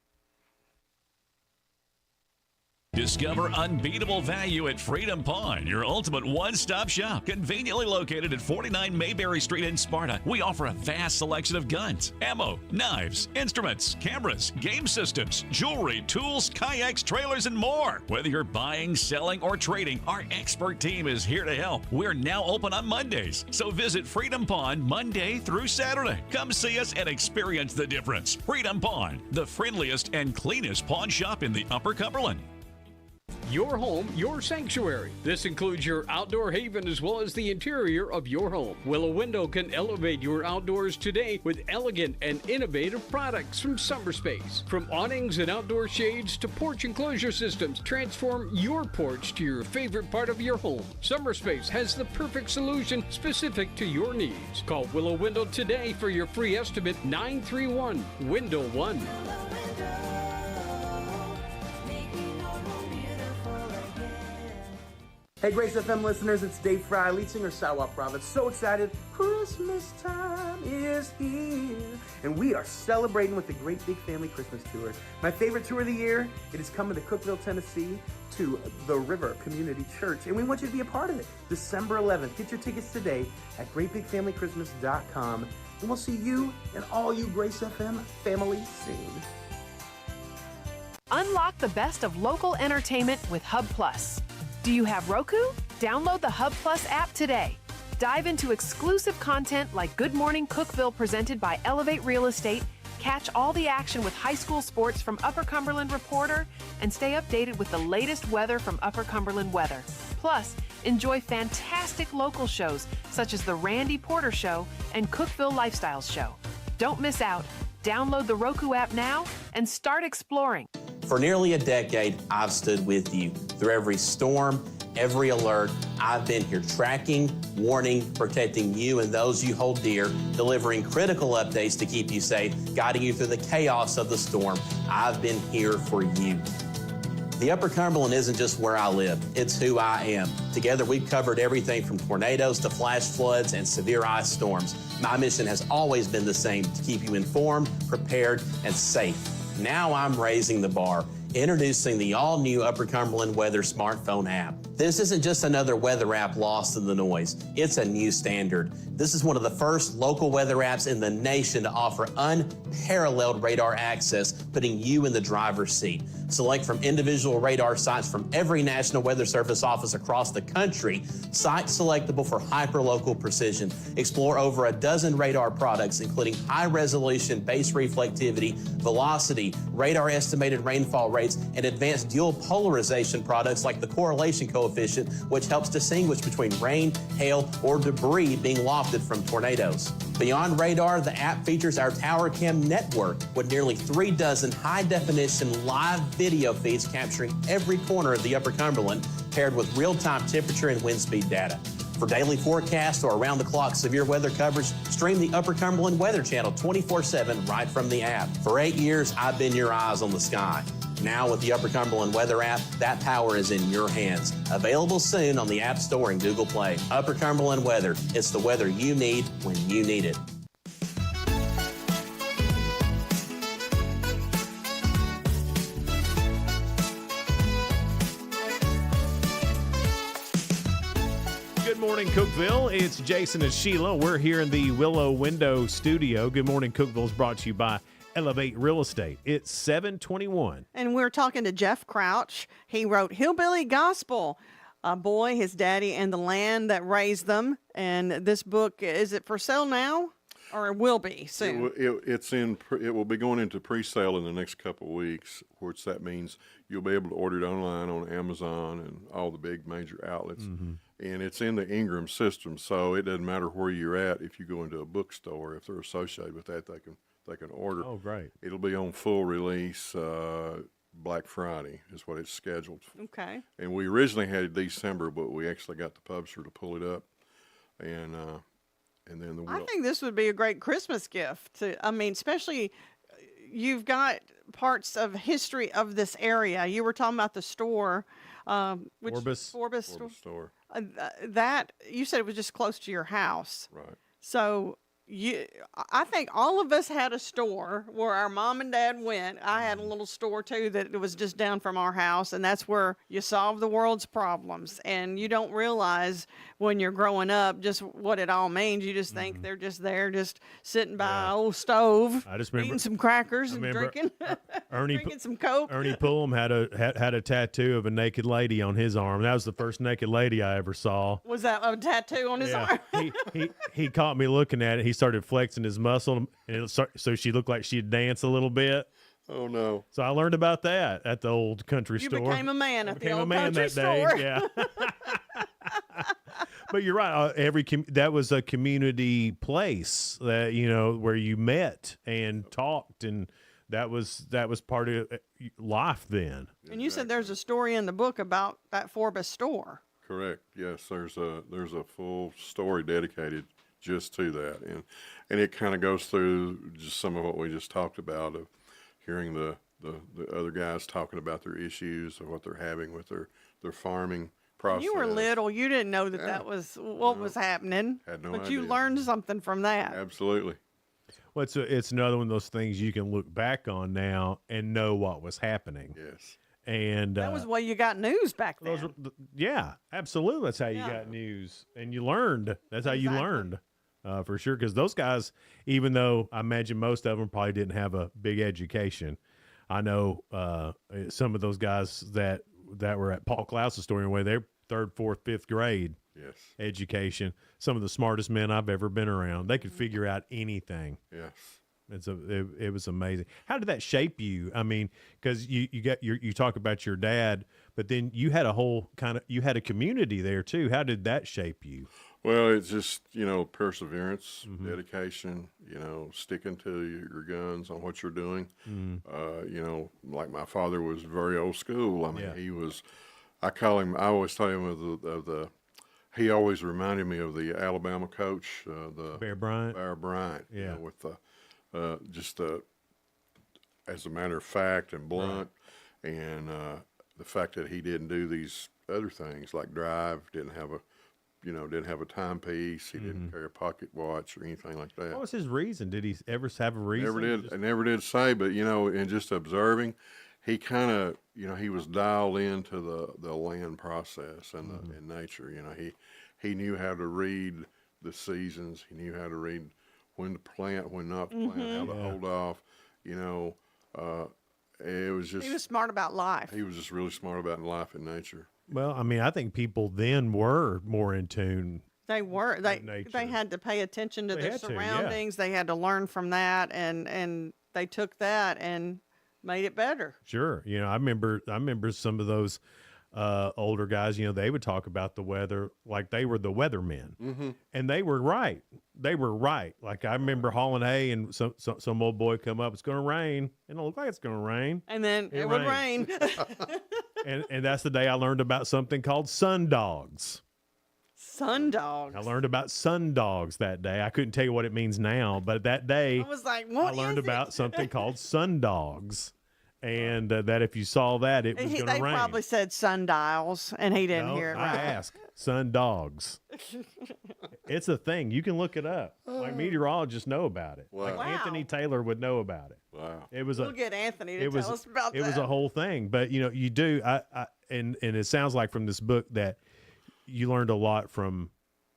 Discover unbeatable value at Freedom Pawn, your ultimate one-stop shop. Conveniently located at 49 Mayberry Street in Sparta, we offer a vast selection of guns, ammo, knives, instruments, cameras, game systems, jewelry, tools, kayaks, trailers, and more. Whether you're buying, selling, or trading, our expert team is here to help. We're now open on Mondays, so visit Freedom Pawn Monday through Saturday. Come see us and experience the difference. Freedom Pawn, the friendliest and cleanest pawn shop in the Upper Cumberland. Your home, your sanctuary. This includes your outdoor haven as well as the interior of your home. Willow Window can elevate your outdoors today with elegant and innovative products from SummerSpace. From awnings and outdoor shades to porch enclosure systems, transform your porch to your favorite part of your home. SummerSpace has the perfect solution specific to your needs. Call Willow Window today for your free estimate, 931-WINDOW-1. Hey Grace FM listeners, it's Dave Fry, lead singer Sidewalk Prophets. So excited, Christmas time is here. And we are celebrating with the Great Big Family Christmas Tour. My favorite tour of the year, it is coming to Cookeville, Tennessee to the River Community Church. And we want you to be a part of it. December 11th. Get your tickets today at greatbigfamilychristmas.com. And we'll see you and all you Grace FM family soon. Unlock the best of local entertainment with Hub Plus. Do you have Roku? Download the Hub Plus app today. Dive into exclusive content like Good Morning Cookeville presented by Elevate Real Estate, catch all the action with high school sports from Upper Cumberland Reporter, and stay updated with the latest weather from Upper Cumberland Weather. Plus, enjoy fantastic local shows such as The Randy Porter Show and Cookeville Lifestyles Show. Don't miss out. Download the Roku app now and start exploring. For nearly a decade, I've stood with you through every storm, every alert. I've been here tracking, warning, protecting you and those you hold dear, delivering critical updates to keep you safe, guiding you through the chaos of the storm. I've been here for you. The Upper Cumberland isn't just where I live, it's who I am. Together, we've covered everything from tornadoes to flash floods and severe ice storms. My mission has always been the same, to keep you informed, prepared, and safe. Now I'm raising the bar, introducing the all-new Upper Cumberland Weather smartphone app. This isn't just another weather app lost in the noise. It's a new standard. This is one of the first local weather apps in the nation to offer unparalleled radar access, putting you in the driver's seat. Select from individual radar sites from every National Weather Service office across the country, sites selectable for hyper-local precision. Explore over a dozen radar products, including high-resolution base reflectivity, velocity, radar estimated rainfall rates, and advanced dual polarization products like the correlation coefficient, which helps distinguish between rain, hail, or debris being lofted from tornadoes. Beyond radar, the app features our Tower Cam network with nearly 3 dozen high-definition live video feeds capturing every corner of the Upper Cumberland, paired with real-time temperature and wind speed data. For daily forecasts or around-the-clock severe weather coverage, stream the Upper Cumberland Weather Channel 24/7 right from the app. For 8 years, I've been your eyes on the sky. Now with the Upper Cumberland Weather app, that power is in your hands. Available soon on the App Store and Google Play. Upper Cumberland Weather. It's the weather you need when you need it. Good morning, Cookeville. It's Jason and Sheila. We're here in the Willow Window Studio. Good morning, Cookeville is brought to you by Elevate Real Estate. It's 7:21. And we're talking to Jeff Crouch. He wrote Hillbilly Gospel, A Boy, His Daddy, and the Land That Raised Them. And this book, is it for sale now? Or it will be soon? It will be going into pre-sale in the next couple of weeks, which that means you'll be able to order it online on Amazon and all the big major outlets. Mm-hmm. And it's in the Ingram system, so it doesn't matter where you're at. If you go into a bookstore, if they're associated with that, they can order. Oh, great. It'll be on full release Black Friday is what it's scheduled for. Okay. And we originally had it December, but we actually got the publisher to pull it up. And then I think this would be a great Christmas gift. Especially you've got parts of history of this area. You were talking about the store, Forbes store. That you said it was just close to your house, right? So I think all of us had a store where our mom and dad went. I had a little store too that was just down from our house, and that's where you solve the world's problems. And you don't realize when you're growing up just what it all means. You just think they're just there, just sitting by an old stove, I just remember eating some crackers and drinking, drinking some Coke. Ernie Pullum had a tattoo of a naked lady on his arm. That was the first naked lady I ever saw. Was that a tattoo on his arm? he caught me looking at it. He started flexing his muscle, and so she looked like she'd dance a little bit. Oh no! So I learned about that at the old country store. You became a man at the old that country store. day. Yeah. But you're right. That was a community place that where you met and talked, and that was part of life then. And you said there's a story in the book about that Forbes store. Correct. Yes, there's a full story dedicated just to that, and it kind of goes through just some of what we just talked about, of hearing the other guys talking about their issues or what they're having with their farming process. You were little, you didn't know that was what was happening. Had no but idea. You learned something from that. Absolutely. Well, it's another one of those things you can look back on now and know what was happening. Yes. And that was the way you got news back then. Yeah, absolutely. That's how you got news, and you learned. That's how you learned. For sure, because those guys, even though I imagine most of them probably didn't have a big education, I know some of those guys that were at Paul Klaus's store anyway, they're 3rd, 4th, 5th grade education. Some of the smartest men I've ever been around. They could figure out anything. Yes. It was amazing. How did that shape you? I mean, because you talk about your dad, but then you had you had a community there too. How did that shape you? Well, it's just, perseverance, dedication, sticking to your guns on what you're doing. Like my father was very old school. I mean, he was, I always tell him he always reminded me of the Alabama coach, the Bear Bryant. Bear Bryant. Yeah. With as a matter of fact and blunt, and the fact that he didn't do these other things like drive, didn't have a timepiece, he didn't carry a pocket watch or anything like that. What was his reason? Did he ever have a reason? I never did say, but in just observing, he kind of, he was dialed into the land process and and nature. He knew how to read the seasons. He knew how to read when to plant, when not to plant, how to hold off. It was just. He was smart about life. He was just really smart about life and nature. Well, I mean, I think people then were more in tune. They were. They had to pay attention to their surroundings. They had to learn from that, and they took that and made it better. Sure. I remember some of those older guys, they would talk about the weather like they were the weathermen. And they were right. Like I remember hauling hay and some old boy come up, it's going to rain. And it looked like it's going to rain. And then it would rain. and that's the day I learned about something called sundogs. Sundogs. I learned about sundogs that day. I couldn't tell you what it means now, but that day I was like, what I learned about something called sundogs. And that if you saw that, it was going to rain. They probably said sundials, and he didn't hear it right. I asked sundogs. It's a thing. You can look it up. Like meteorologists know about it. Wow. Like Anthony Taylor would know about it. Wow. We'll get Anthony to tell us about that. It was a whole thing. But, you do. And it sounds like from this book that you learned a lot from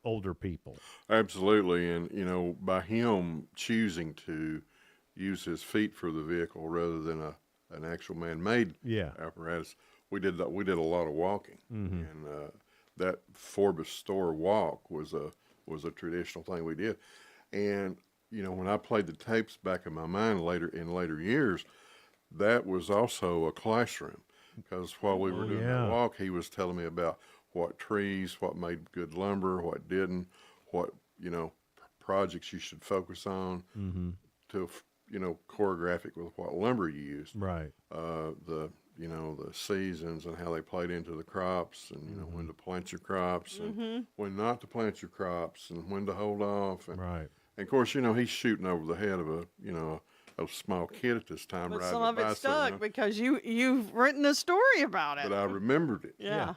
older people. Absolutely. And, by him choosing to use his feet for the vehicle rather than an actual man-made apparatus, we did a lot of walking, and that Forbes store walk was a traditional thing we did. And when I played the tapes back in my mind in later years, that was also a classroom, because while we were doing that walk, he was telling me about what trees, what made good lumber, what didn't, what projects you should focus on to choreograph it with what lumber you used. Right. The seasons and how they played into the crops, and when to plant your crops and when not to plant your crops and when to hold off. And, right. And of course, he's shooting over the head of a small kid at this time. But riding some a of it bicycle, stuck because you've written a story about it. But I remembered it. Yeah.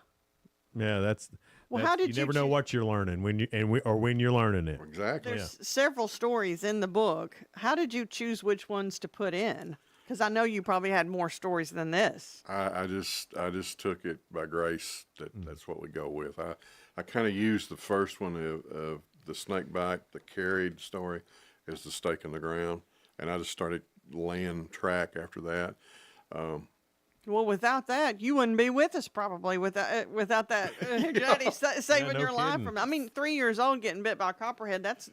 Yeah, that's. Well, how did you never know what you're learning when you're learning it. Exactly. There's several stories in the book. How did you choose which ones to put in? Because I know you probably had more stories than this. I just took it by grace that that's what we go with. I kind of used the first one of the snake bite, the carried story, as the stake in the ground, and I just started laying track after that. Well, without that, you wouldn't be with us probably without that daddy saving your life from. I mean, 3 years old getting bit by a copperhead. That's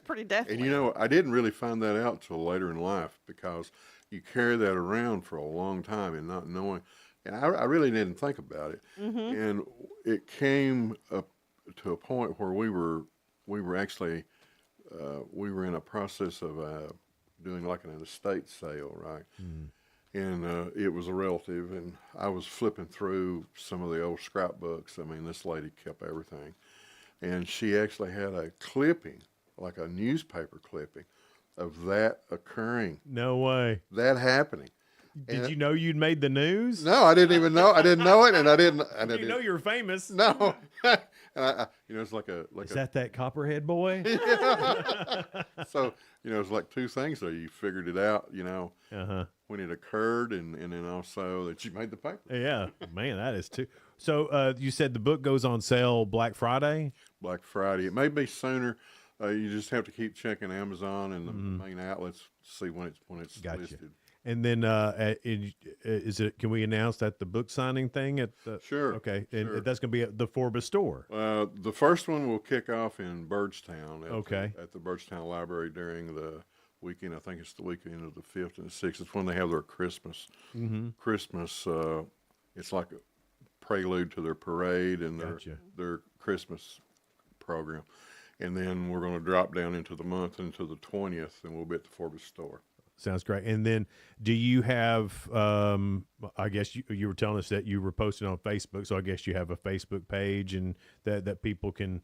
pretty definitely. And I didn't really find that out till later in life, because you carry that around for a long time and not knowing. And I really didn't think about it. And it came up to a point where we were actually we were in a process of doing like an estate sale, right? And it was a relative, and I was flipping through some of the old scrapbooks. I mean, this lady kept everything, and she actually had a clipping, like a newspaper clipping, of that occurring. No way. That happening. Did you know you'd made the news? No, I didn't even know. I didn't know it, and I didn't. You know you're famous. No. And it's like Is that Copperhead boy? So, it's like two things there. You figured it out, when it occurred, and then also that you made the paper. Yeah, man, that is too. So you said the book goes on sale Black Friday? Black Friday. It may be sooner. You just have to keep checking Amazon and the main outlets to see when it's listed. And then can we announce that the book signing thing at the Sure. Okay. And sure. that's going to be at the Forbes store. The first one will kick off in Byrdstown at the Byrdstown Library during the weekend. I think it's the weekend of the 5th and the 6th. It's when they have their Christmas. Christmas, it's like a prelude to their parade and their Christmas program. And then we're going to drop down into the month into the 20th, and we'll be at the Forbes store. Sounds great. And then do you have, I guess you were telling us that you were posting on Facebook, so I guess you have a Facebook page and that people can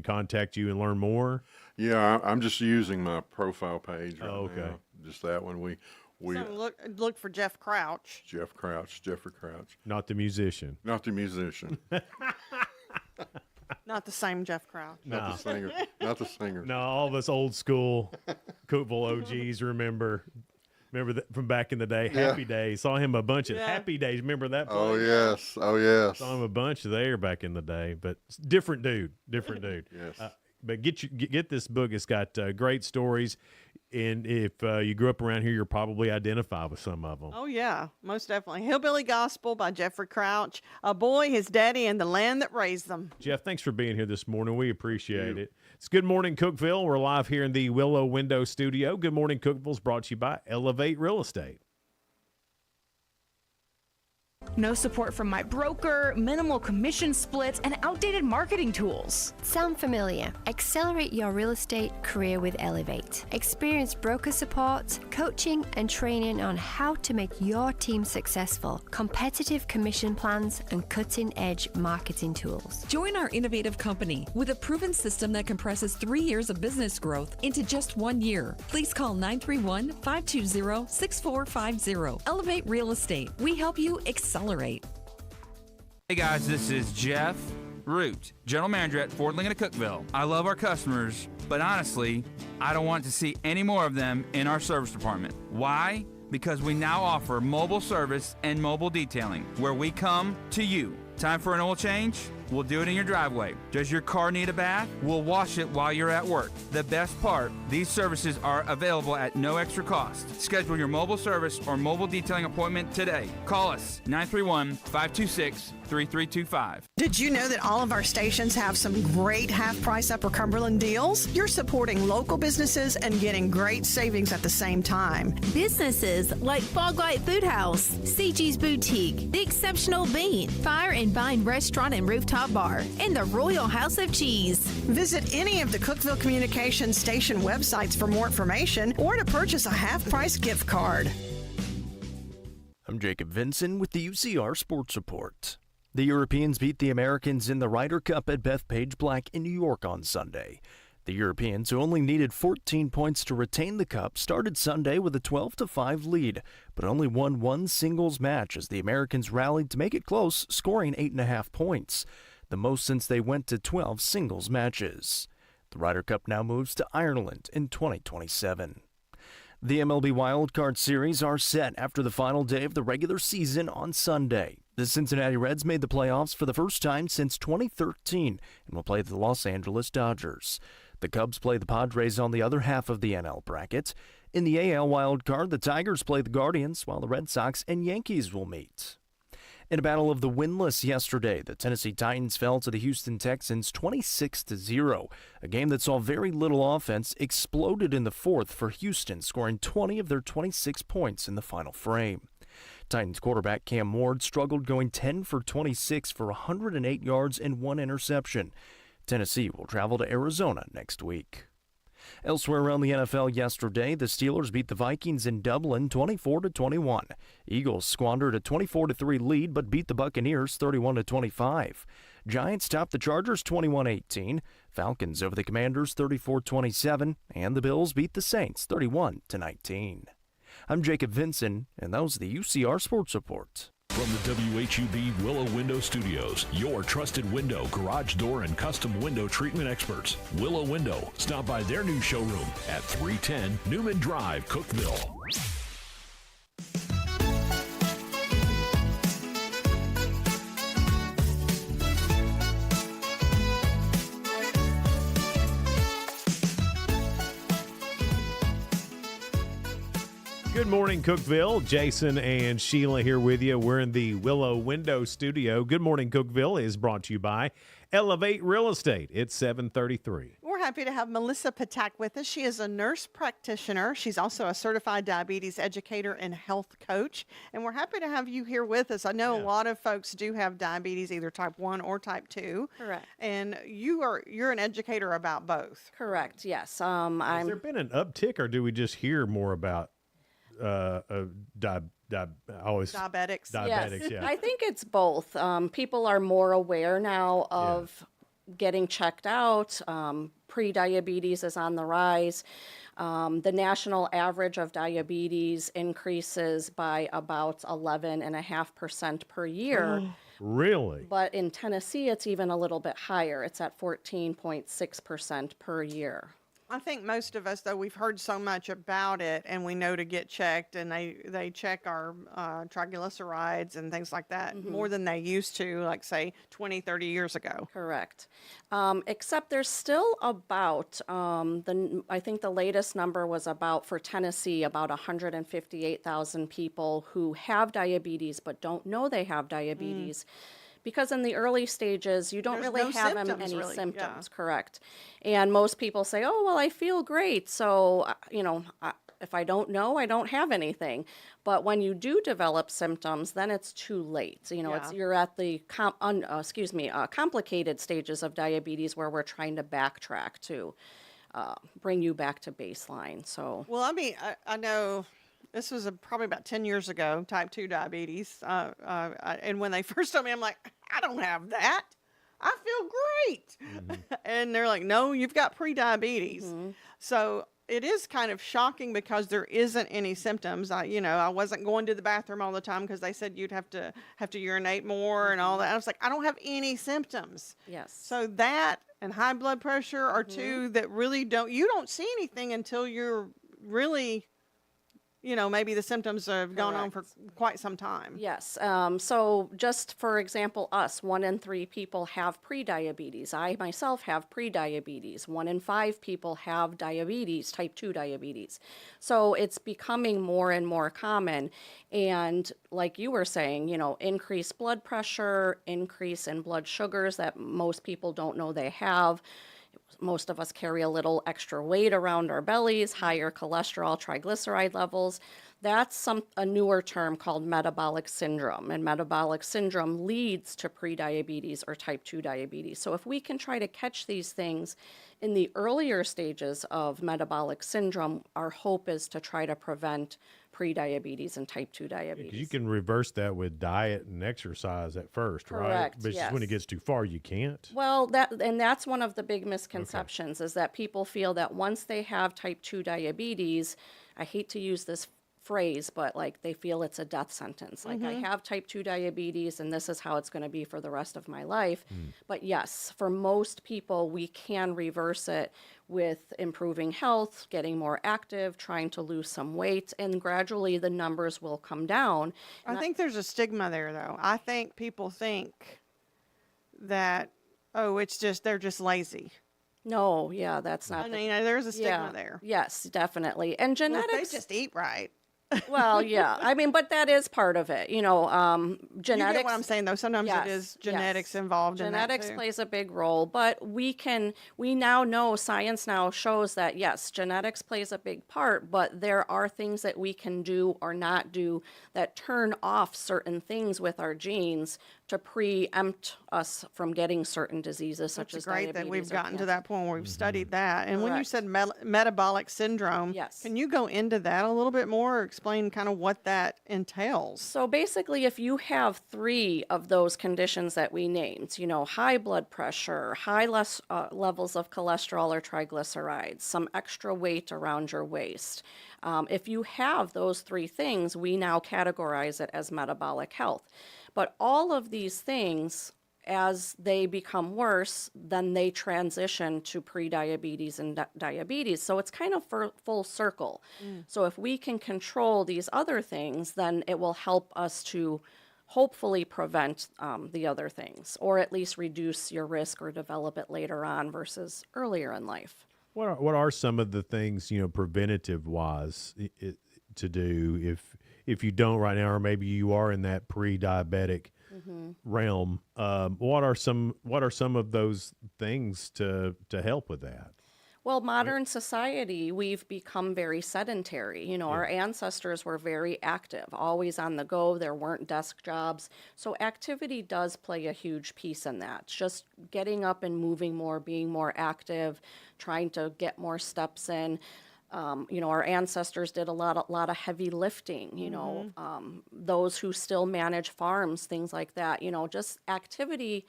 contact you and learn more? Yeah, I'm just using my profile page right okay. now. Just that one. We So look for Jeff Crouch. Jeffrey Crouch. Not the musician. Not the musician. Not the same Jeff Crouch. Not the singer. Not the singer. No, all of us old school Cookeville OGs remember that from back in the day. Yeah. Happy Days. Saw him a bunch at Happy Days. Remember that place? Oh, yes. Oh, yes. Saw him a bunch there back in the day. But different dude. Yes. But get this book. It's got great stories. And if you grew up around here, you'll probably identify with some of them. Oh, yeah, most definitely. Hillbilly Gospel by Jeffrey Crouch. A boy, his daddy, and the land that raised them. Jeff, thanks for being here this morning. We appreciate it. It's Good Morning Cookeville. We're live here in the Willow Window Studio. Good Morning Cookeville is brought to you by Elevate Real Estate. No support from my broker, minimal commission splits, and outdated marketing tools. Sound familiar? Accelerate your real estate career with Elevate. Experience broker support, coaching, and training on how to make your team successful, competitive commission plans, and cutting-edge marketing tools. Join our innovative company with a proven system that compresses 3 years of business growth into just 1 year. Please call 931-520-6450. Elevate Real Estate. We help you accelerate. Hey guys, this is Jeff Root, General Manager at Ford Lincoln of Cookeville. I love our customers, but honestly, I don't want to see any more of them in our service department. Why? Because we now offer mobile service and mobile detailing, where we come to you. Time for an oil change? We'll do it in your driveway. Does your car need a bath? We'll wash it while you're at work. The best part, these services are available at no extra cost. Schedule your mobile service or mobile detailing appointment today. Call us 931-526-3325. Did you know that all of our stations have some great half-price Upper Cumberland deals? You're supporting local businesses and getting great savings at the same time. Businesses like Fog Light Food House, CG's Boutique, The Exceptional Bean, Fire and Vine Restaurant and Rooftop Bar, and the Royal House of Cheese. Visit any of the Cookeville Communications station websites for more information or to purchase a half-price gift card. I'm Jacob Vinson with the UCR Sports Report. The Europeans beat the Americans in the Ryder Cup at Bethpage Black in New York on Sunday. The Europeans, who only needed 14 points to retain the cup, started Sunday with a 12-5 lead, but only won one singles match as the Americans rallied to make it close, scoring 8.5 points, the most since they went to 12 singles matches. The Ryder Cup now moves to Ireland in 2027. The MLB Wild Card Series are set after the final day of the regular season on Sunday. The Cincinnati Reds made the playoffs for the first time since 2013 and will play the Los Angeles Dodgers. The Cubs play the Padres on the other half of the NL bracket. In the AL Wild Card, the Tigers play the Guardians, while the Red Sox and Yankees will meet. In a battle of the winless yesterday, the Tennessee Titans fell to the Houston Texans 26-0. A game that saw very little offense exploded in the fourth for Houston, scoring 20 of their 26 points in the final frame. Titans quarterback Cam Ward struggled, going 10 for 26 for 108 yards and one interception. Tennessee will travel to Arizona next week. Elsewhere around the NFL yesterday, the Steelers beat the Vikings in Dublin 24-21. Eagles squandered a 24-3 lead but beat the Buccaneers 31-25. Giants topped the Chargers 21-18. Falcons over the Commanders 34-27, and the Bills beat the Saints 31-19. I'm Jacob Vinson, and that was the UCR Sports Report. From the WHUB Willow Window Studios, your trusted window, garage door, and custom window treatment experts. Willow Window. Stop by their new showroom at 310 Newman Drive, Cookeville. Good morning, Cookeville. Jason and Sheila here with you. We're in the Willow Window Studio. Good Morning, Cookeville is brought to you by Elevate Real Estate. It's 7:33. We're we're happy to have Melissa Ptak with us. She is a nurse practitioner. She's also a certified diabetes educator and health coach. And we're happy to have you here with us. I know a lot of folks do have diabetes, either type 1 or type 2. Correct. And you're an educator about both. Correct, yes. Has there been an uptick, or do we just hear more about diabetics? Yes. Yeah. I think it's both. People are more aware now of getting checked out. Pre-diabetes is on the rise. The national average of diabetes increases by about 11.5% per year. Really? But in Tennessee, it's even a little bit higher. It's at 14.6% per year. I think most of us, though, we've heard so much about it, and we know to get checked, and they check our triglycerides and things like that more than they used to, like, say, 20, 30 years ago. Correct. Except there's still about, I think the latest number was about, for Tennessee, about 158,000 people who have diabetes but don't know they have diabetes. Because in the early stages, you don't There's really no have symptoms, any really. symptoms, correct. And most people say, oh, well, I feel great. So, if I don't know, I don't have anything. But when you do develop symptoms, then it's too late. You're at the complicated stages of diabetes where we're trying to backtrack to bring you back to baseline. So, Well, I know this was probably about 10 years ago, type 2 diabetes. And when they first told me, I'm like, I don't have that. I feel great. And they're like, no, you've got pre-diabetes. So it is kind of shocking because there isn't any symptoms. I wasn't going to the bathroom all the time because they said you'd have to urinate more and all that. I was like, I don't have any symptoms. Yes. So that and high blood pressure are two that really you don't see anything until you're really, maybe the symptoms have gone on for quite some time. yes. So just for example, us, 1 in 3 people have pre-diabetes. I myself have pre-diabetes. 1 in 5 people have diabetes, type 2 diabetes. So it's becoming more and more common. And like you were saying, increased blood pressure, increase in blood sugars that most people don't know they have. Most of us carry a little extra weight around our bellies, higher cholesterol, triglyceride levels. That's a newer term called metabolic syndrome. And metabolic syndrome leads to prediabetes or type 2 diabetes. So if we can try to catch these things in the earlier stages of metabolic syndrome, our hope is to try to prevent prediabetes and type 2 diabetes. 'Cause you can reverse that with diet and exercise at first, right? Correct, But it's just when it gets too far, you can't. Well, that's one of the big misconceptions is that people feel that once they have type 2 diabetes, I hate to use this phrase, but like they feel it's a death sentence. Like I have type 2 diabetes and this is how it's going to be for the rest of my life. But yes, for most people, we can reverse it with improving health, getting more active, trying to lose some weight, and gradually the numbers will come down. I think there's a stigma there, though. I think people think that, they're just lazy. No, yeah, that's not. There's a stigma there. Yes, definitely. And genetics. Well, if they just eat right. Well, yeah. But that is part of it. Genetics. You get what I'm saying, though. Sometimes it is genetics involved in that, Genetics too. plays a big role, but we now know, science now shows that, yes, genetics plays a big part, but there are things that we can do or not do that turn off certain things with our genes to preempt us from getting certain diseases such as diabetes. It's great that we've or gotten to cancer. that point where we've studied that. And when you Correct. said metabolic syndrome, Yes. can you go into that a little bit more or explain kind of what that entails? So basically, if you have 3 of those conditions that we named, high blood pressure, high levels of cholesterol or triglycerides, some extra weight around your waist, if you have those 3 things, we now categorize it as metabolic health. But all of these things, as they become worse, then they transition to prediabetes and diabetes. So it's kind of full circle. So if we can control these other things, then it will help us to hopefully prevent the other things, or at least reduce your risk or develop it later on versus earlier in life. What are some of the things, preventative wise to do if you don't right now, or maybe you are in that pre-diabetic realm? What are some of those things to help with that? Well, modern society, we've become very sedentary. You know, our ancestors were very active, always on the go. There weren't desk jobs. So activity does play a huge piece in that. Just getting up and moving more, being more active, trying to get more steps in. You know, our ancestors did a lot of heavy lifting, you know, those who still manage farms, things like that, you know, just activity.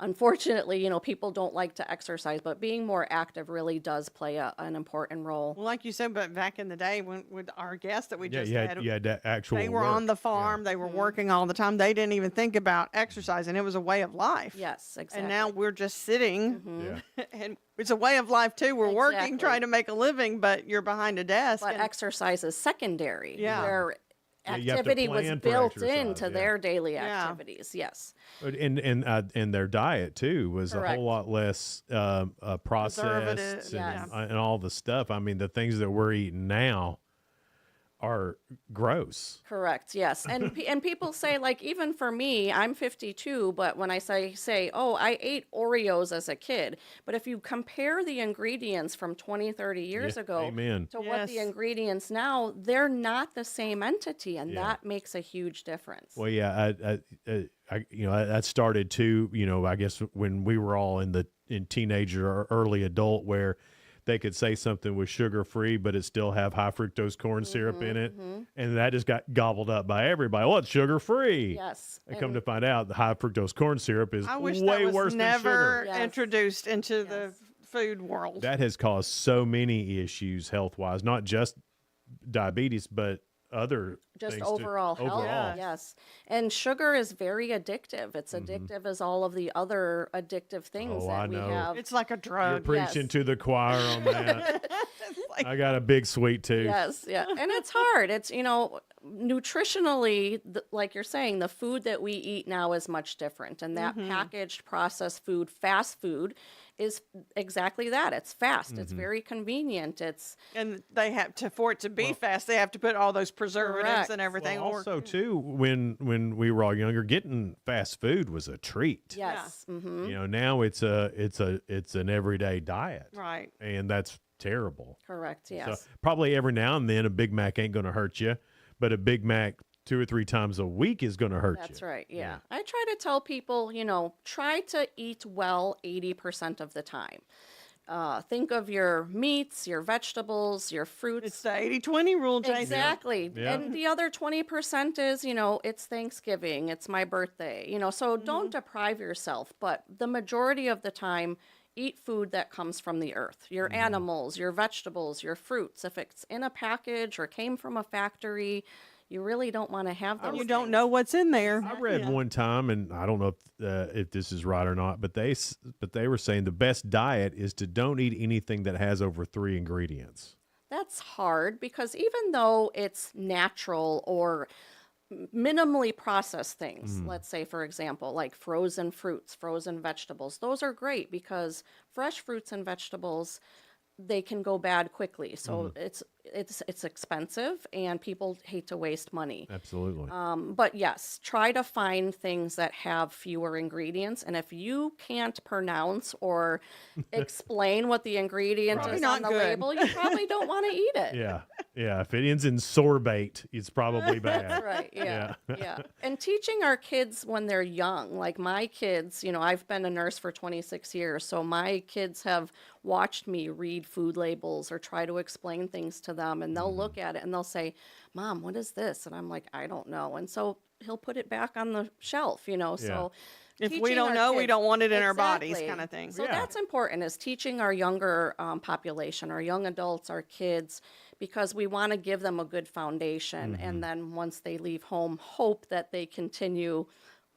Unfortunately, you know, people don't like to exercise, but being more active really does play an important role. Well, like you said, but back in the day when with our guests that we Yeah, just you had that actual they were on work. the farm, they were working all the time. They didn't even think about exercising. It was a way of life. Yes, exactly. And now we're just sitting, Yeah. and it's a way of life too. We're working, Exactly. trying to make a living, but you're behind a desk. But and- exercise is secondary. Yeah. Where Yeah, you have to activity was plan for built exercise, into yeah. their daily Yeah. activities. Yes. And their diet too was a Correct. whole lot less processed Yes. and all the stuff. I mean, the things that we're eating now are gross. Correct. Yes. And and people say, like, even for me, I'm 52, but when I say, oh, I ate Oreos as a kid, but if you compare the ingredients from 20, 30 years Yeah, ago amen. to what the Yes. ingredients now, they're not the same entity, and Yeah. that makes a huge difference. Well, yeah, I you know, that started too, you know, I guess when we were all in teenager or early adult, where they could say something was sugar free, but it still have high fructose corn syrup in it, and that just got gobbled up by everybody. Well, it's sugar free. Yes. And come to find out, the high fructose corn syrup is I wish way that was worse than never sugar. Yes. introduced into the food world. That has caused so many issues health wise, not just diabetes, but other Just things too. overall health. Overall. Yes. And sugar is very addictive. It's addictive as all of the other addictive things Oh, that I we know. have. It's like a You're drug. preaching yes. to the choir on that. I got a big sweet tooth. Yes, yeah. And it's hard. It's, you know, nutritionally, like you're saying, the food that we eat now is much different. And that packaged processed food, fast food, is exactly that. It's fast. It's very convenient. It's And they have to, for it to be fast, they have to put all those preservatives Correct. and everything. Well, also, too, when we were all younger, getting fast food was a treat. yes. Mm-hmm. You know, now it's an everyday diet, Right. and that's terrible. Correct. Yes. So probably every now and then a Big Mac ain't going to hurt you, but a Big Mac 2 or 3 times a week is going to hurt That's you. right. Yeah. I try to tell people, you know, try to eat well 80% of the time. Think of your meats, your vegetables, your fruits. It's the 80-20 rule, Jason. Exactly. Yeah. And the other 20% is, you know, it's Thanksgiving, it's my birthday, you know, so don't deprive yourself. But the majority of the time, eat food that comes from the earth. Your animals, your vegetables, your fruits. If it's in a package or came from a factory, you really don't want to have those. You don't know what's in there. I read one time, and I don't know if this is right or not, but they were saying the best diet is to don't eat anything that has over 3 ingredients. That's hard because even though it's natural or minimally processed things, let's say, for example, like frozen fruits, frozen vegetables, those are great because fresh fruits and vegetables, they can go bad quickly. So it's expensive and people hate to waste money. Absolutely. But yes, try to find things that have fewer ingredients. And if you can't pronounce or explain what the ingredient Probably is not on the good. label, you probably don't want to eat it. Yeah. Yeah. If it ends in sorbate, it's probably bad. That's right. Yeah. Yeah. And teaching our kids when they're young, like my kids, you know, I've been a nurse for 26 years. So my kids have watched me read food labels or try to explain things to them. And they'll look at it and they'll say, Mom, what is this? And I'm like, I don't know. And so he'll put it back on the shelf, you know. So If we teaching don't our know, we kids- don't want it in our bodies, Exactly. kind of thing. So that's important, is teaching our younger population, our young adults, our kids, because we want to give them a good foundation. And then once they leave home, hope that they continue,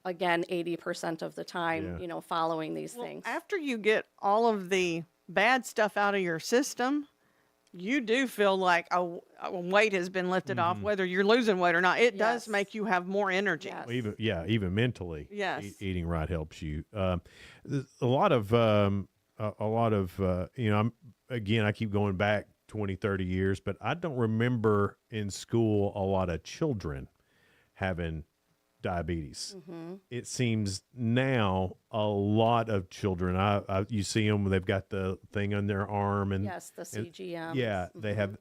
again, 80% of the time, you know, following these things. After you get all of the bad stuff out of your system, you do feel like a weight has been lifted off, whether you're losing weight or not. It does make you have more energy. Yes. Even mentally. Yes. Eating right helps you. A lot of you know, I keep going back 20, 30 years, but I don't remember in school a lot of children having diabetes. Mm-hmm. It seems now a lot of children, you see them, they've got the thing on their arm and Yes, the and- CGM. yeah, they have,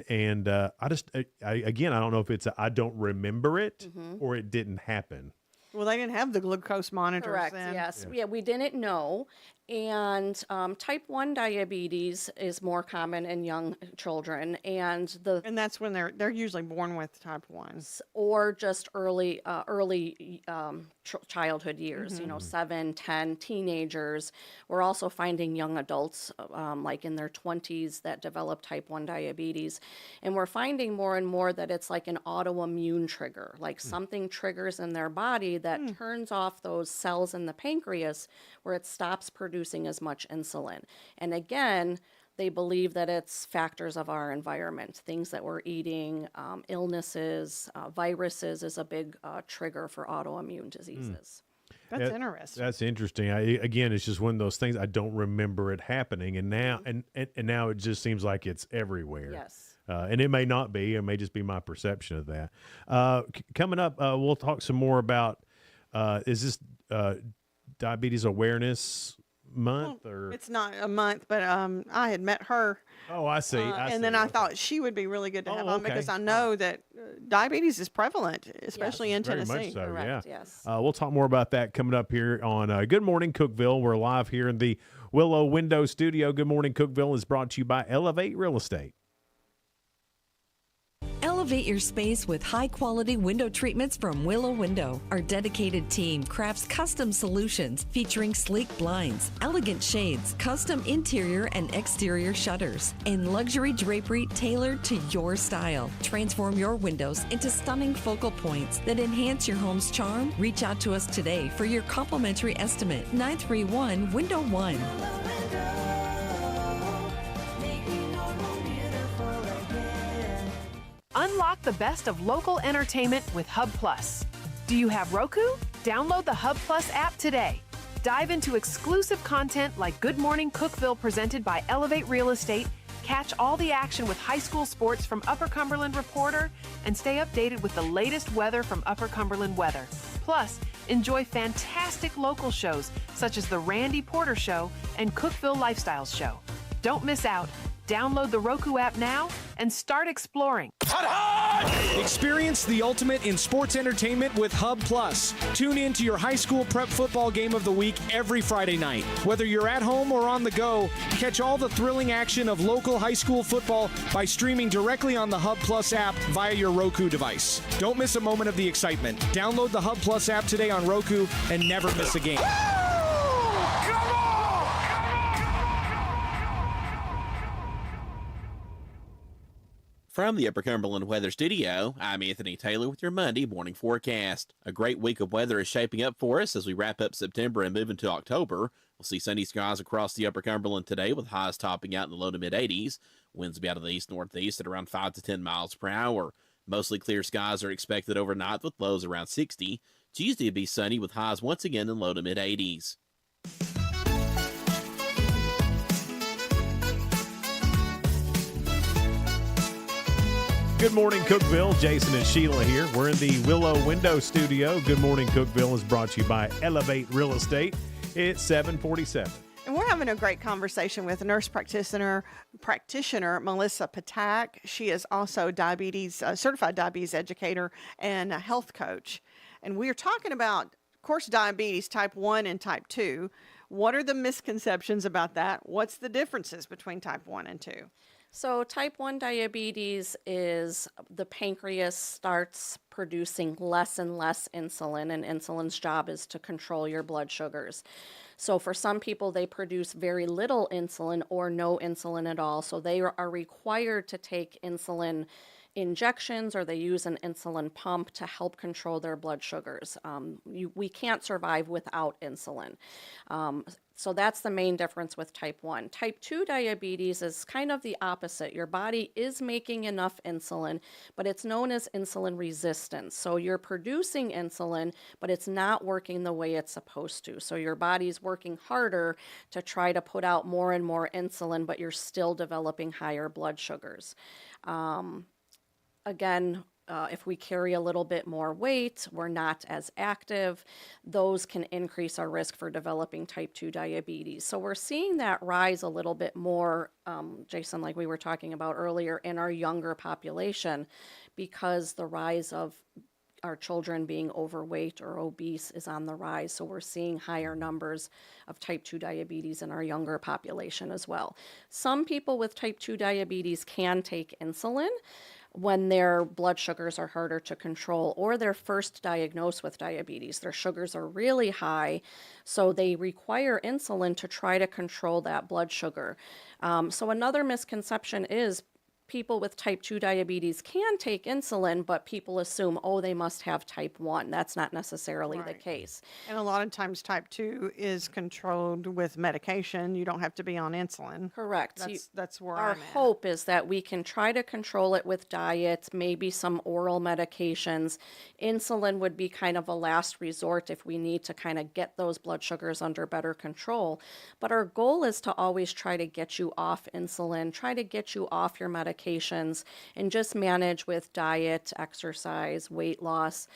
and again, I don't know if it's I don't remember it or it didn't happen. Well, they didn't have the glucose monitors Correct. then. Yes. Yeah, we didn't know. And type 1 diabetes is more common in young children, and that's when they're usually born with type 1 or just early childhood years. Mhm. 7, 10, teenagers. We're also finding young adults like in their 20s that develop type 1 diabetes, and we're finding more and more that it's like an autoimmune trigger, like something triggers in their body that turns off those cells in the pancreas where it stops producing as much insulin. And again, they believe that it's factors of our environment, things that we're eating, illnesses, viruses is a big trigger for autoimmune diseases. That's interesting. That's interesting. Again, it's just one of those things I don't remember it happening, and now and now it just seems like it's everywhere. Yes. And it may not be. It may just be my perception of that. Coming up, we'll talk some more about is this diabetes awareness month or It's not a month, but I had met her. Oh, I see. And then I thought she would be really good to have on okay. because I know that diabetes is prevalent, especially in Very Tennessee. much so, Correct, yeah. yes. We'll talk more about that coming up here on Good Morning Cookeville. We're live here in the Willow Window Studio. Good Morning Cookeville is brought to you by Elevate Real Estate. Elevate your space with high-quality window treatments from Willow Window. Our dedicated team crafts custom solutions featuring sleek blinds, elegant shades, custom interior and exterior shutters, and luxury drapery tailored to your style. Transform your windows into stunning focal points that enhance your home's charm. Reach out to us today for your complimentary estimate. 931-Window 1. Unlock the best of local entertainment with Hub Plus. Do you have Roku? Download the Hub Plus app today. Dive into exclusive content like Good Morning Cookeville presented by Elevate Real Estate, catch all the action with high school sports from Upper Cumberland Reporter, and stay updated with the latest weather from Upper Cumberland Weather. Plus, enjoy fantastic local shows such as The Randy Porter Show and Cookeville Lifestyles Show. Don't miss out. Download the Roku app now and start exploring. Experience the ultimate in sports entertainment with Hub Plus. Tune in to your high school prep football game of the week every Friday night. Whether you're at home or on the go, catch all the thrilling action of local high school football by streaming directly on the Hub Plus app via your Roku device. Don't miss a moment of the excitement. Download the Hub Plus app today on Roku and never miss a game. From the Upper Cumberland Weather Studio, I'm Anthony Taylor with your Monday morning forecast. A great week of weather is shaping up for us as we wrap up September and move into October. We'll see sunny skies across the Upper Cumberland today with highs topping out in the low to mid 80s. Winds will be out of the east-northeast at around 5 to 10 miles per hour. Mostly clear skies are expected overnight with lows around 60. Tuesday will be sunny with highs once again in low to mid 80s. Good morning, Cookeville. Jason and Sheila here. We're in the Willow Window Studio. Good morning, Cookeville is brought to you by Elevate Real Estate. It's 747. And we're having a great conversation with Nurse Practitioner Melissa Ptak. She is also certified diabetes educator and a health coach. And we are talking about, of course, diabetes type 1 and type 2. What are the misconceptions about that? What's the differences between type 1 and 2? So type 1 diabetes is the pancreas starts producing less and less insulin, and insulin's job is to control your blood sugars. So for some people, they produce very little insulin or no insulin at all. So they are required to take insulin injections, or they use an insulin pump to help control their blood sugars. We can't survive without insulin. So that's the main difference with type 1. Type 2 diabetes is kind of the opposite. Your body is making enough insulin, but it's known as insulin resistance. So you're producing insulin, but it's not working the way it's supposed to. So your body's working harder to try to put out more and more insulin, but you're still developing higher blood sugars. Again, if we carry a little bit more weight, we're not as active, those can increase our risk for developing type 2 diabetes. So we're seeing that rise a little bit more, Jason, like we were talking about earlier, in our younger population, because the rise of our children being overweight or obese is on the rise. So we're seeing higher numbers of type 2 diabetes in our younger population as well. Some people with type 2 diabetes can take insulin when their blood sugars are harder to control or they're first diagnosed with diabetes. Their sugars are really high, so they require insulin to try to control that blood sugar. So another misconception is people with type 2 diabetes can take insulin, but people assume, oh, they must have type 1. That's not necessarily the case. And a lot of times type 2 is controlled with medication. You don't have to be on insulin. Correct. That's where our I'm at. hope is that we can try to control it with diet, maybe some oral medications. Insulin would be kind of a last resort if we need to kind of get those blood sugars under better control. But our goal is to always try to get you off insulin, try to get you off your medications, and just manage with diet, exercise, weight loss.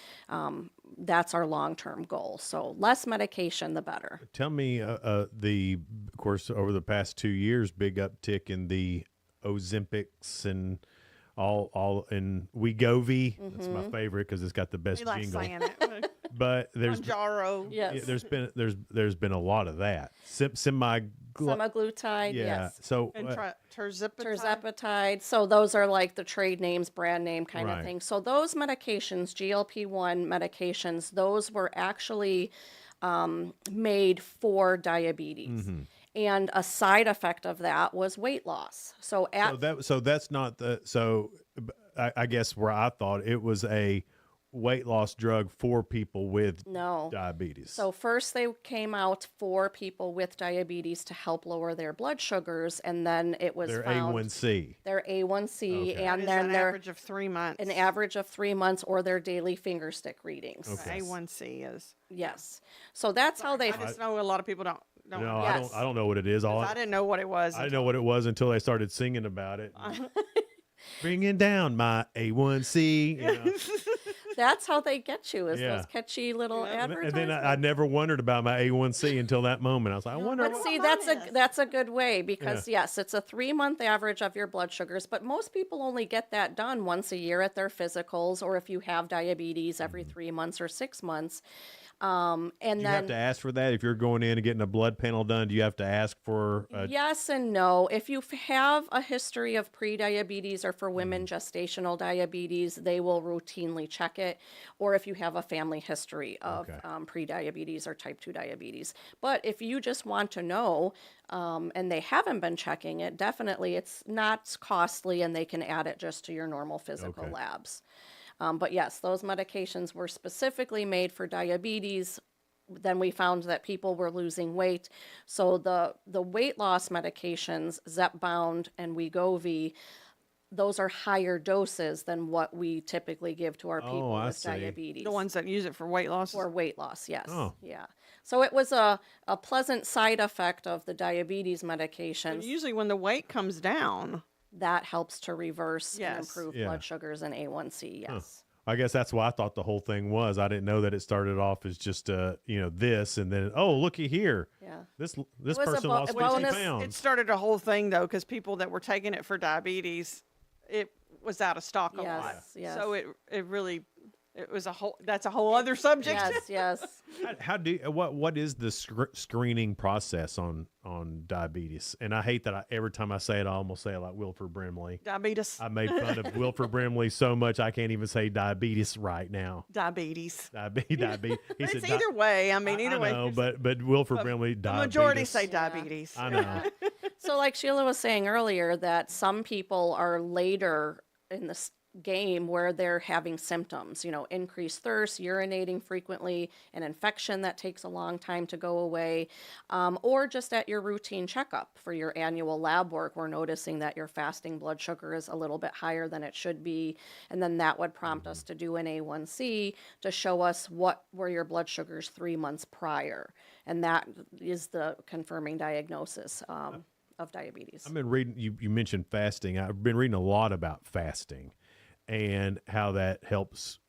That's our long-term goal. So less medication, the better. Tell me, of course, over the past 2 years, big uptick in the Ozempics and all in Wegovy. That's my favorite because it's got the best We like jingle. saying it. But there's Mounjaro. Yes. there's been a lot of that. Semaglutide, yeah. yes. So And tirzepatide. Tirzepatide. So those are like the trade names, brand name kind Right. of thing. So those medications, GLP-1 medications, those were actually made for diabetes. And a side effect of that was weight loss. So that's not the I guess where I thought it was a weight loss drug for people with diabetes. So first they came out for people with diabetes to help lower their blood sugars, and then it was their found A1C. their A1C, Okay. and That is then an their average of 3 months. an average of 3 months, or their daily finger stick readings. Okay. A1C is. Yes. So that's how they. I just know a lot of people don't. No, know. I don't know what it is. I didn't know what it was. I didn't know what it was until they started singing about it. Bringing down my A1C. You know. That's how they get you, is Yeah. those catchy little And advertisements. then I never wondered about my A1C until that moment. I was like, I wonder. But see, that's a good way because yes, it's a 3-month average of your blood sugars, but most people only get that done once a year at their physicals, or if you have diabetes, every 3 months or 6 months. And Do you then have to ask for that if you're going in and getting a blood panel done? Do you have to ask for? yes and no. If you have a history of pre-diabetes, or for women gestational diabetes, they will routinely check it. Or if you have a family history of pre-diabetes or type 2 diabetes. But if you just want to know, and they haven't been checking it, definitely it's not costly, and they can add it just to your normal physical labs. But yes, those medications were specifically made for diabetes. Then we found that people were losing weight. So the weight loss medications, Zepbound and Wegovy, those are higher doses than what we typically give to our people with diabetes. The ones that use it for weight loss? For weight loss, yes. Oh. Yeah. So it was a pleasant side effect of the diabetes medications. But usually when the weight comes down, that helps to reverse and Yes. improve Yeah. blood sugars and A1C, yes. I guess that's why I thought the whole thing was. I didn't know that it started off as just this, and then looky here. Yeah. This was person lost 50 pounds. it started a whole thing though, because people that were taking it for diabetes, it was out of stock a lot. Yes. So it really, it was that's a whole other subject. Yes. How do what is the screening process on diabetes? And I hate that every time I say it, I almost say it like Wilford Brimley. Diabetes. I made fun of Wilford Brimley so much I can't even say diabetes right now. Diabetes. Diabetes. He It's said either way. I mean, either I way. know, but Wilford Brimley, The diabetes. majority say diabetes. I know. So like Sheila was saying earlier, that some people are later in the game where they're having symptoms, increased thirst, urinating frequently, an infection that takes a long time to go away, or just at your routine checkup for your annual lab work, we're noticing that your fasting blood sugar is a little bit higher than it should be, and then that would prompt us to do an A1C to show us what were your blood sugars 3 months prior, and that is the confirming diagnosis of diabetes. I've been reading, you mentioned fasting. I've been reading a lot about fasting. and how that helps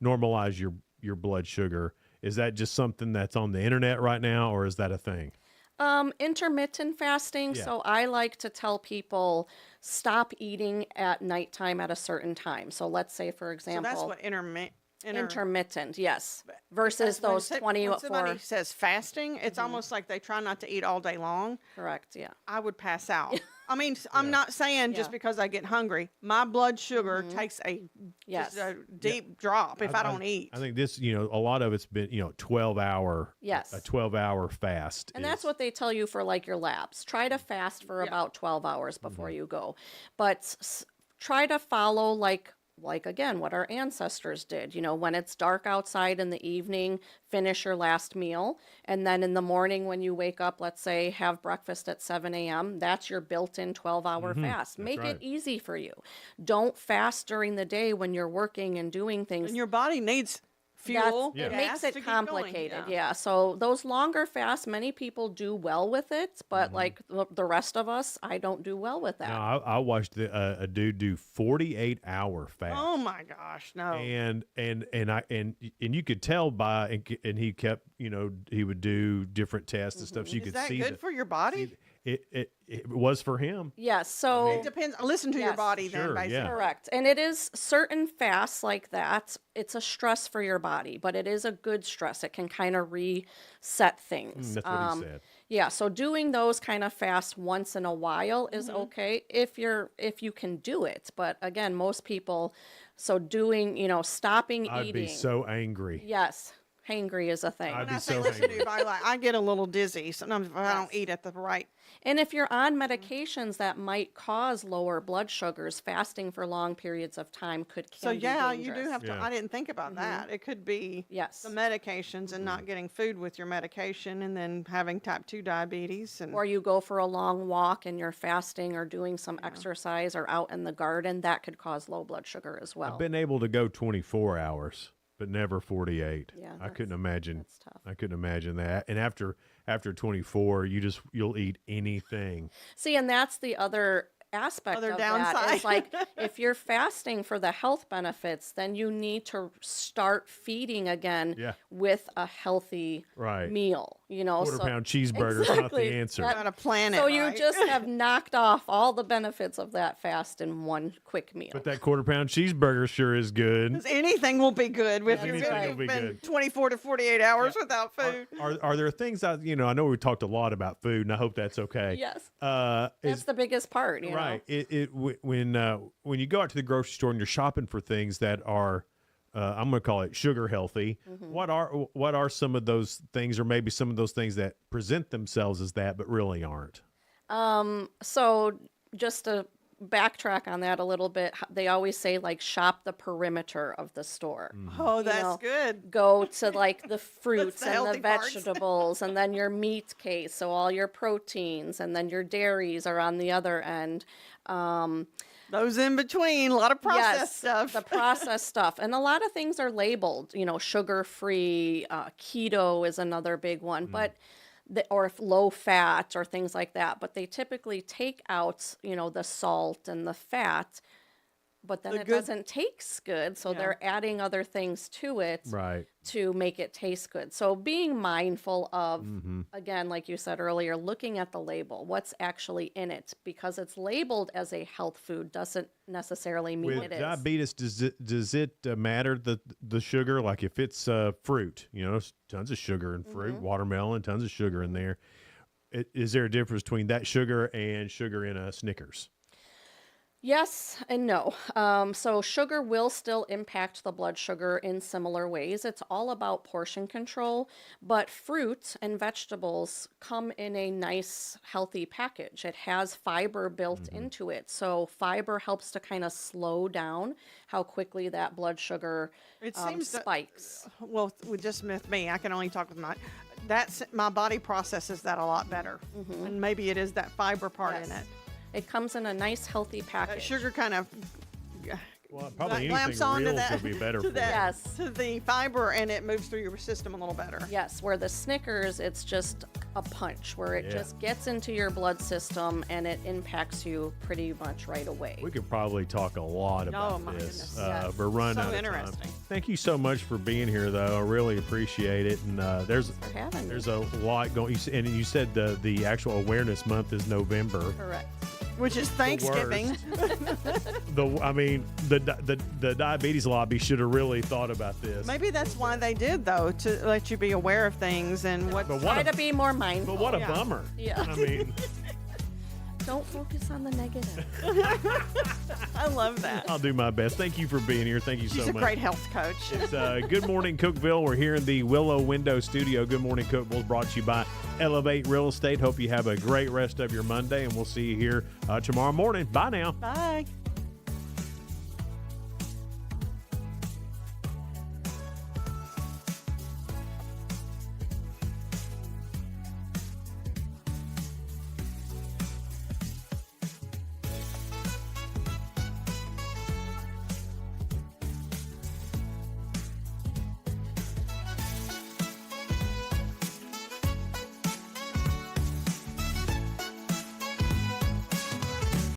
normalize your blood sugar. Is that just something that's on the internet right now, or is that a thing? Intermittent fasting. Yeah. So I like to tell people stop eating at nighttime at a certain time. So let's say, for So example, that's what intermittent, yes, versus those 24. When somebody says fasting, it's almost like they try not to eat all day long. Correct, yeah. I would pass out. I mean, I'm not saying just because I get hungry. My blood sugar takes just a deep drop if I don't eat. I think this, a lot of it's been, 12-hour. Yes. A 12-hour fast. And that's what they tell you for like your labs. Try to fast for about 12 hours before you go. But try to follow like again, what our ancestors did. When it's dark outside in the evening, finish your last meal. And then in the morning when you wake up, let's say, have breakfast at 7 a.m. That's your built-in 12-hour fast. Make it easy for you. Don't fast during the day when you're working and doing things. And your body needs fuel. It makes gas to it keep complicated. going. So those longer fasts, many people do well with it, but like the rest of us, I don't do well with that. No, I watched a dude do 48-hour fast. Oh my gosh, no. And you could tell and he kept, he would do different tests and stuff. So you Is could that see good for your body? It was for him. Yes, so It depends. Listen to your body then, basically. Correct. And it is certain fasts like that. It's a stress for your body, but it is a good stress. It can kind of reset things. That's what he said. Yeah, so doing those kind of fasts once in a while is okay if you can do it. But again, most people, so doing, stopping eating. I'd be so angry. Yes. Hangry is a thing. I'd be Listen so to angry. your body, I get a little dizzy sometimes if I don't eat at the right. And if you're on medications that might cause lower blood sugars, fasting for long periods of time can So be yeah, dangerous. you do have to. I didn't think about that. It could be the medications and not getting food with your medication, and then having type 2 diabetes. And Or you go for a long walk and you're fasting or doing some exercise or out in the garden, that could cause low blood sugar as well. I've been able to go 24 hours, but never 48. Yeah, I couldn't imagine. That's tough. I couldn't imagine that. And after 24, you'll eat anything. See, and that's the other aspect Other of that downside. is like if you're fasting for the health benefits, then you need to start feeding again with a healthy meal. Quarter-pound cheeseburger is not the answer. Gotta plan it. So right? you just have knocked off all the benefits of that fast in one quick meal. But that quarter-pound cheeseburger sure is good. 'Cause anything will be good if you're Anything will going be to good. 24 to 48 hours without food. Are there things that I know we talked a lot about food, and I hope that's okay. Yes. That's the biggest part. Right. When you go out to the grocery store and you're shopping for things that are, I'm going to call it sugar healthy. What are some of those things, or maybe some of those things that present themselves as that but really aren't? So just to backtrack on that a little bit, they always say like shop the perimeter of the store. Oh, that's good. Go to like the fruits the and the healthy parts. vegetables and then your meat case, so all your proteins, and then your dairies are on the other end. Those in between, a lot of processed stuff. The processed stuff. And a lot of things are labeled, sugar-free, keto is another big one, but or low fat or things like that. But they typically take out, the salt and the fat, but then it doesn't taste good. So they're adding other things to it to make it taste good. So being mindful of, again, like you said earlier, looking at the label, what's actually in it, because it's labeled as a health food doesn't necessarily mean With it is. diabetes, does it matter the sugar? Like if it's fruit, tons of sugar in fruit, watermelon, tons of sugar in there. Is there a difference between that sugar and sugar in a Snickers? Yes and no. So sugar will still impact the blood sugar in similar ways. It's all about portion control, but fruit and vegetables come in a nice, healthy package. It has fiber built into it. So fiber helps to kind of slow down how quickly that blood sugar spikes. Well, with just with me, I can only talk with my body processes that a lot better. And maybe it is that fiber part in it. It comes in a nice, healthy package. That sugar kind of Well, probably clamps anything onto real that, would be better to for that, Yes. to the fiber, and it moves through your system a little better. Yes, where the Snickers, it's just a punch, where it Yeah. just gets into your blood system and it impacts you pretty much right away. We could probably talk a lot about my this. goodness, yes. We're running So out of interesting. time. Thank you so much for being here, though. I really appreciate it. And there's having there's a lot going. And you said the actual awareness month is November. Correct. Which is Thanksgiving. The diabetes lobby should have really thought about this. Maybe that's why they did, though, to let you be aware of things and what. Try to be more mindful. But what a bummer. Yeah. I mean, don't focus on the negative. I love that. I'll do my best. Thank you for being here. Thank you She's so a much. great health coach. It's Good Morning Cookeville. We're here in the Willow Window Studio. Good Morning Cookeville is brought to you by Elevate Real Estate. Hope you have a great rest of your Monday, and we'll see you here tomorrow morning. Bye now. Bye.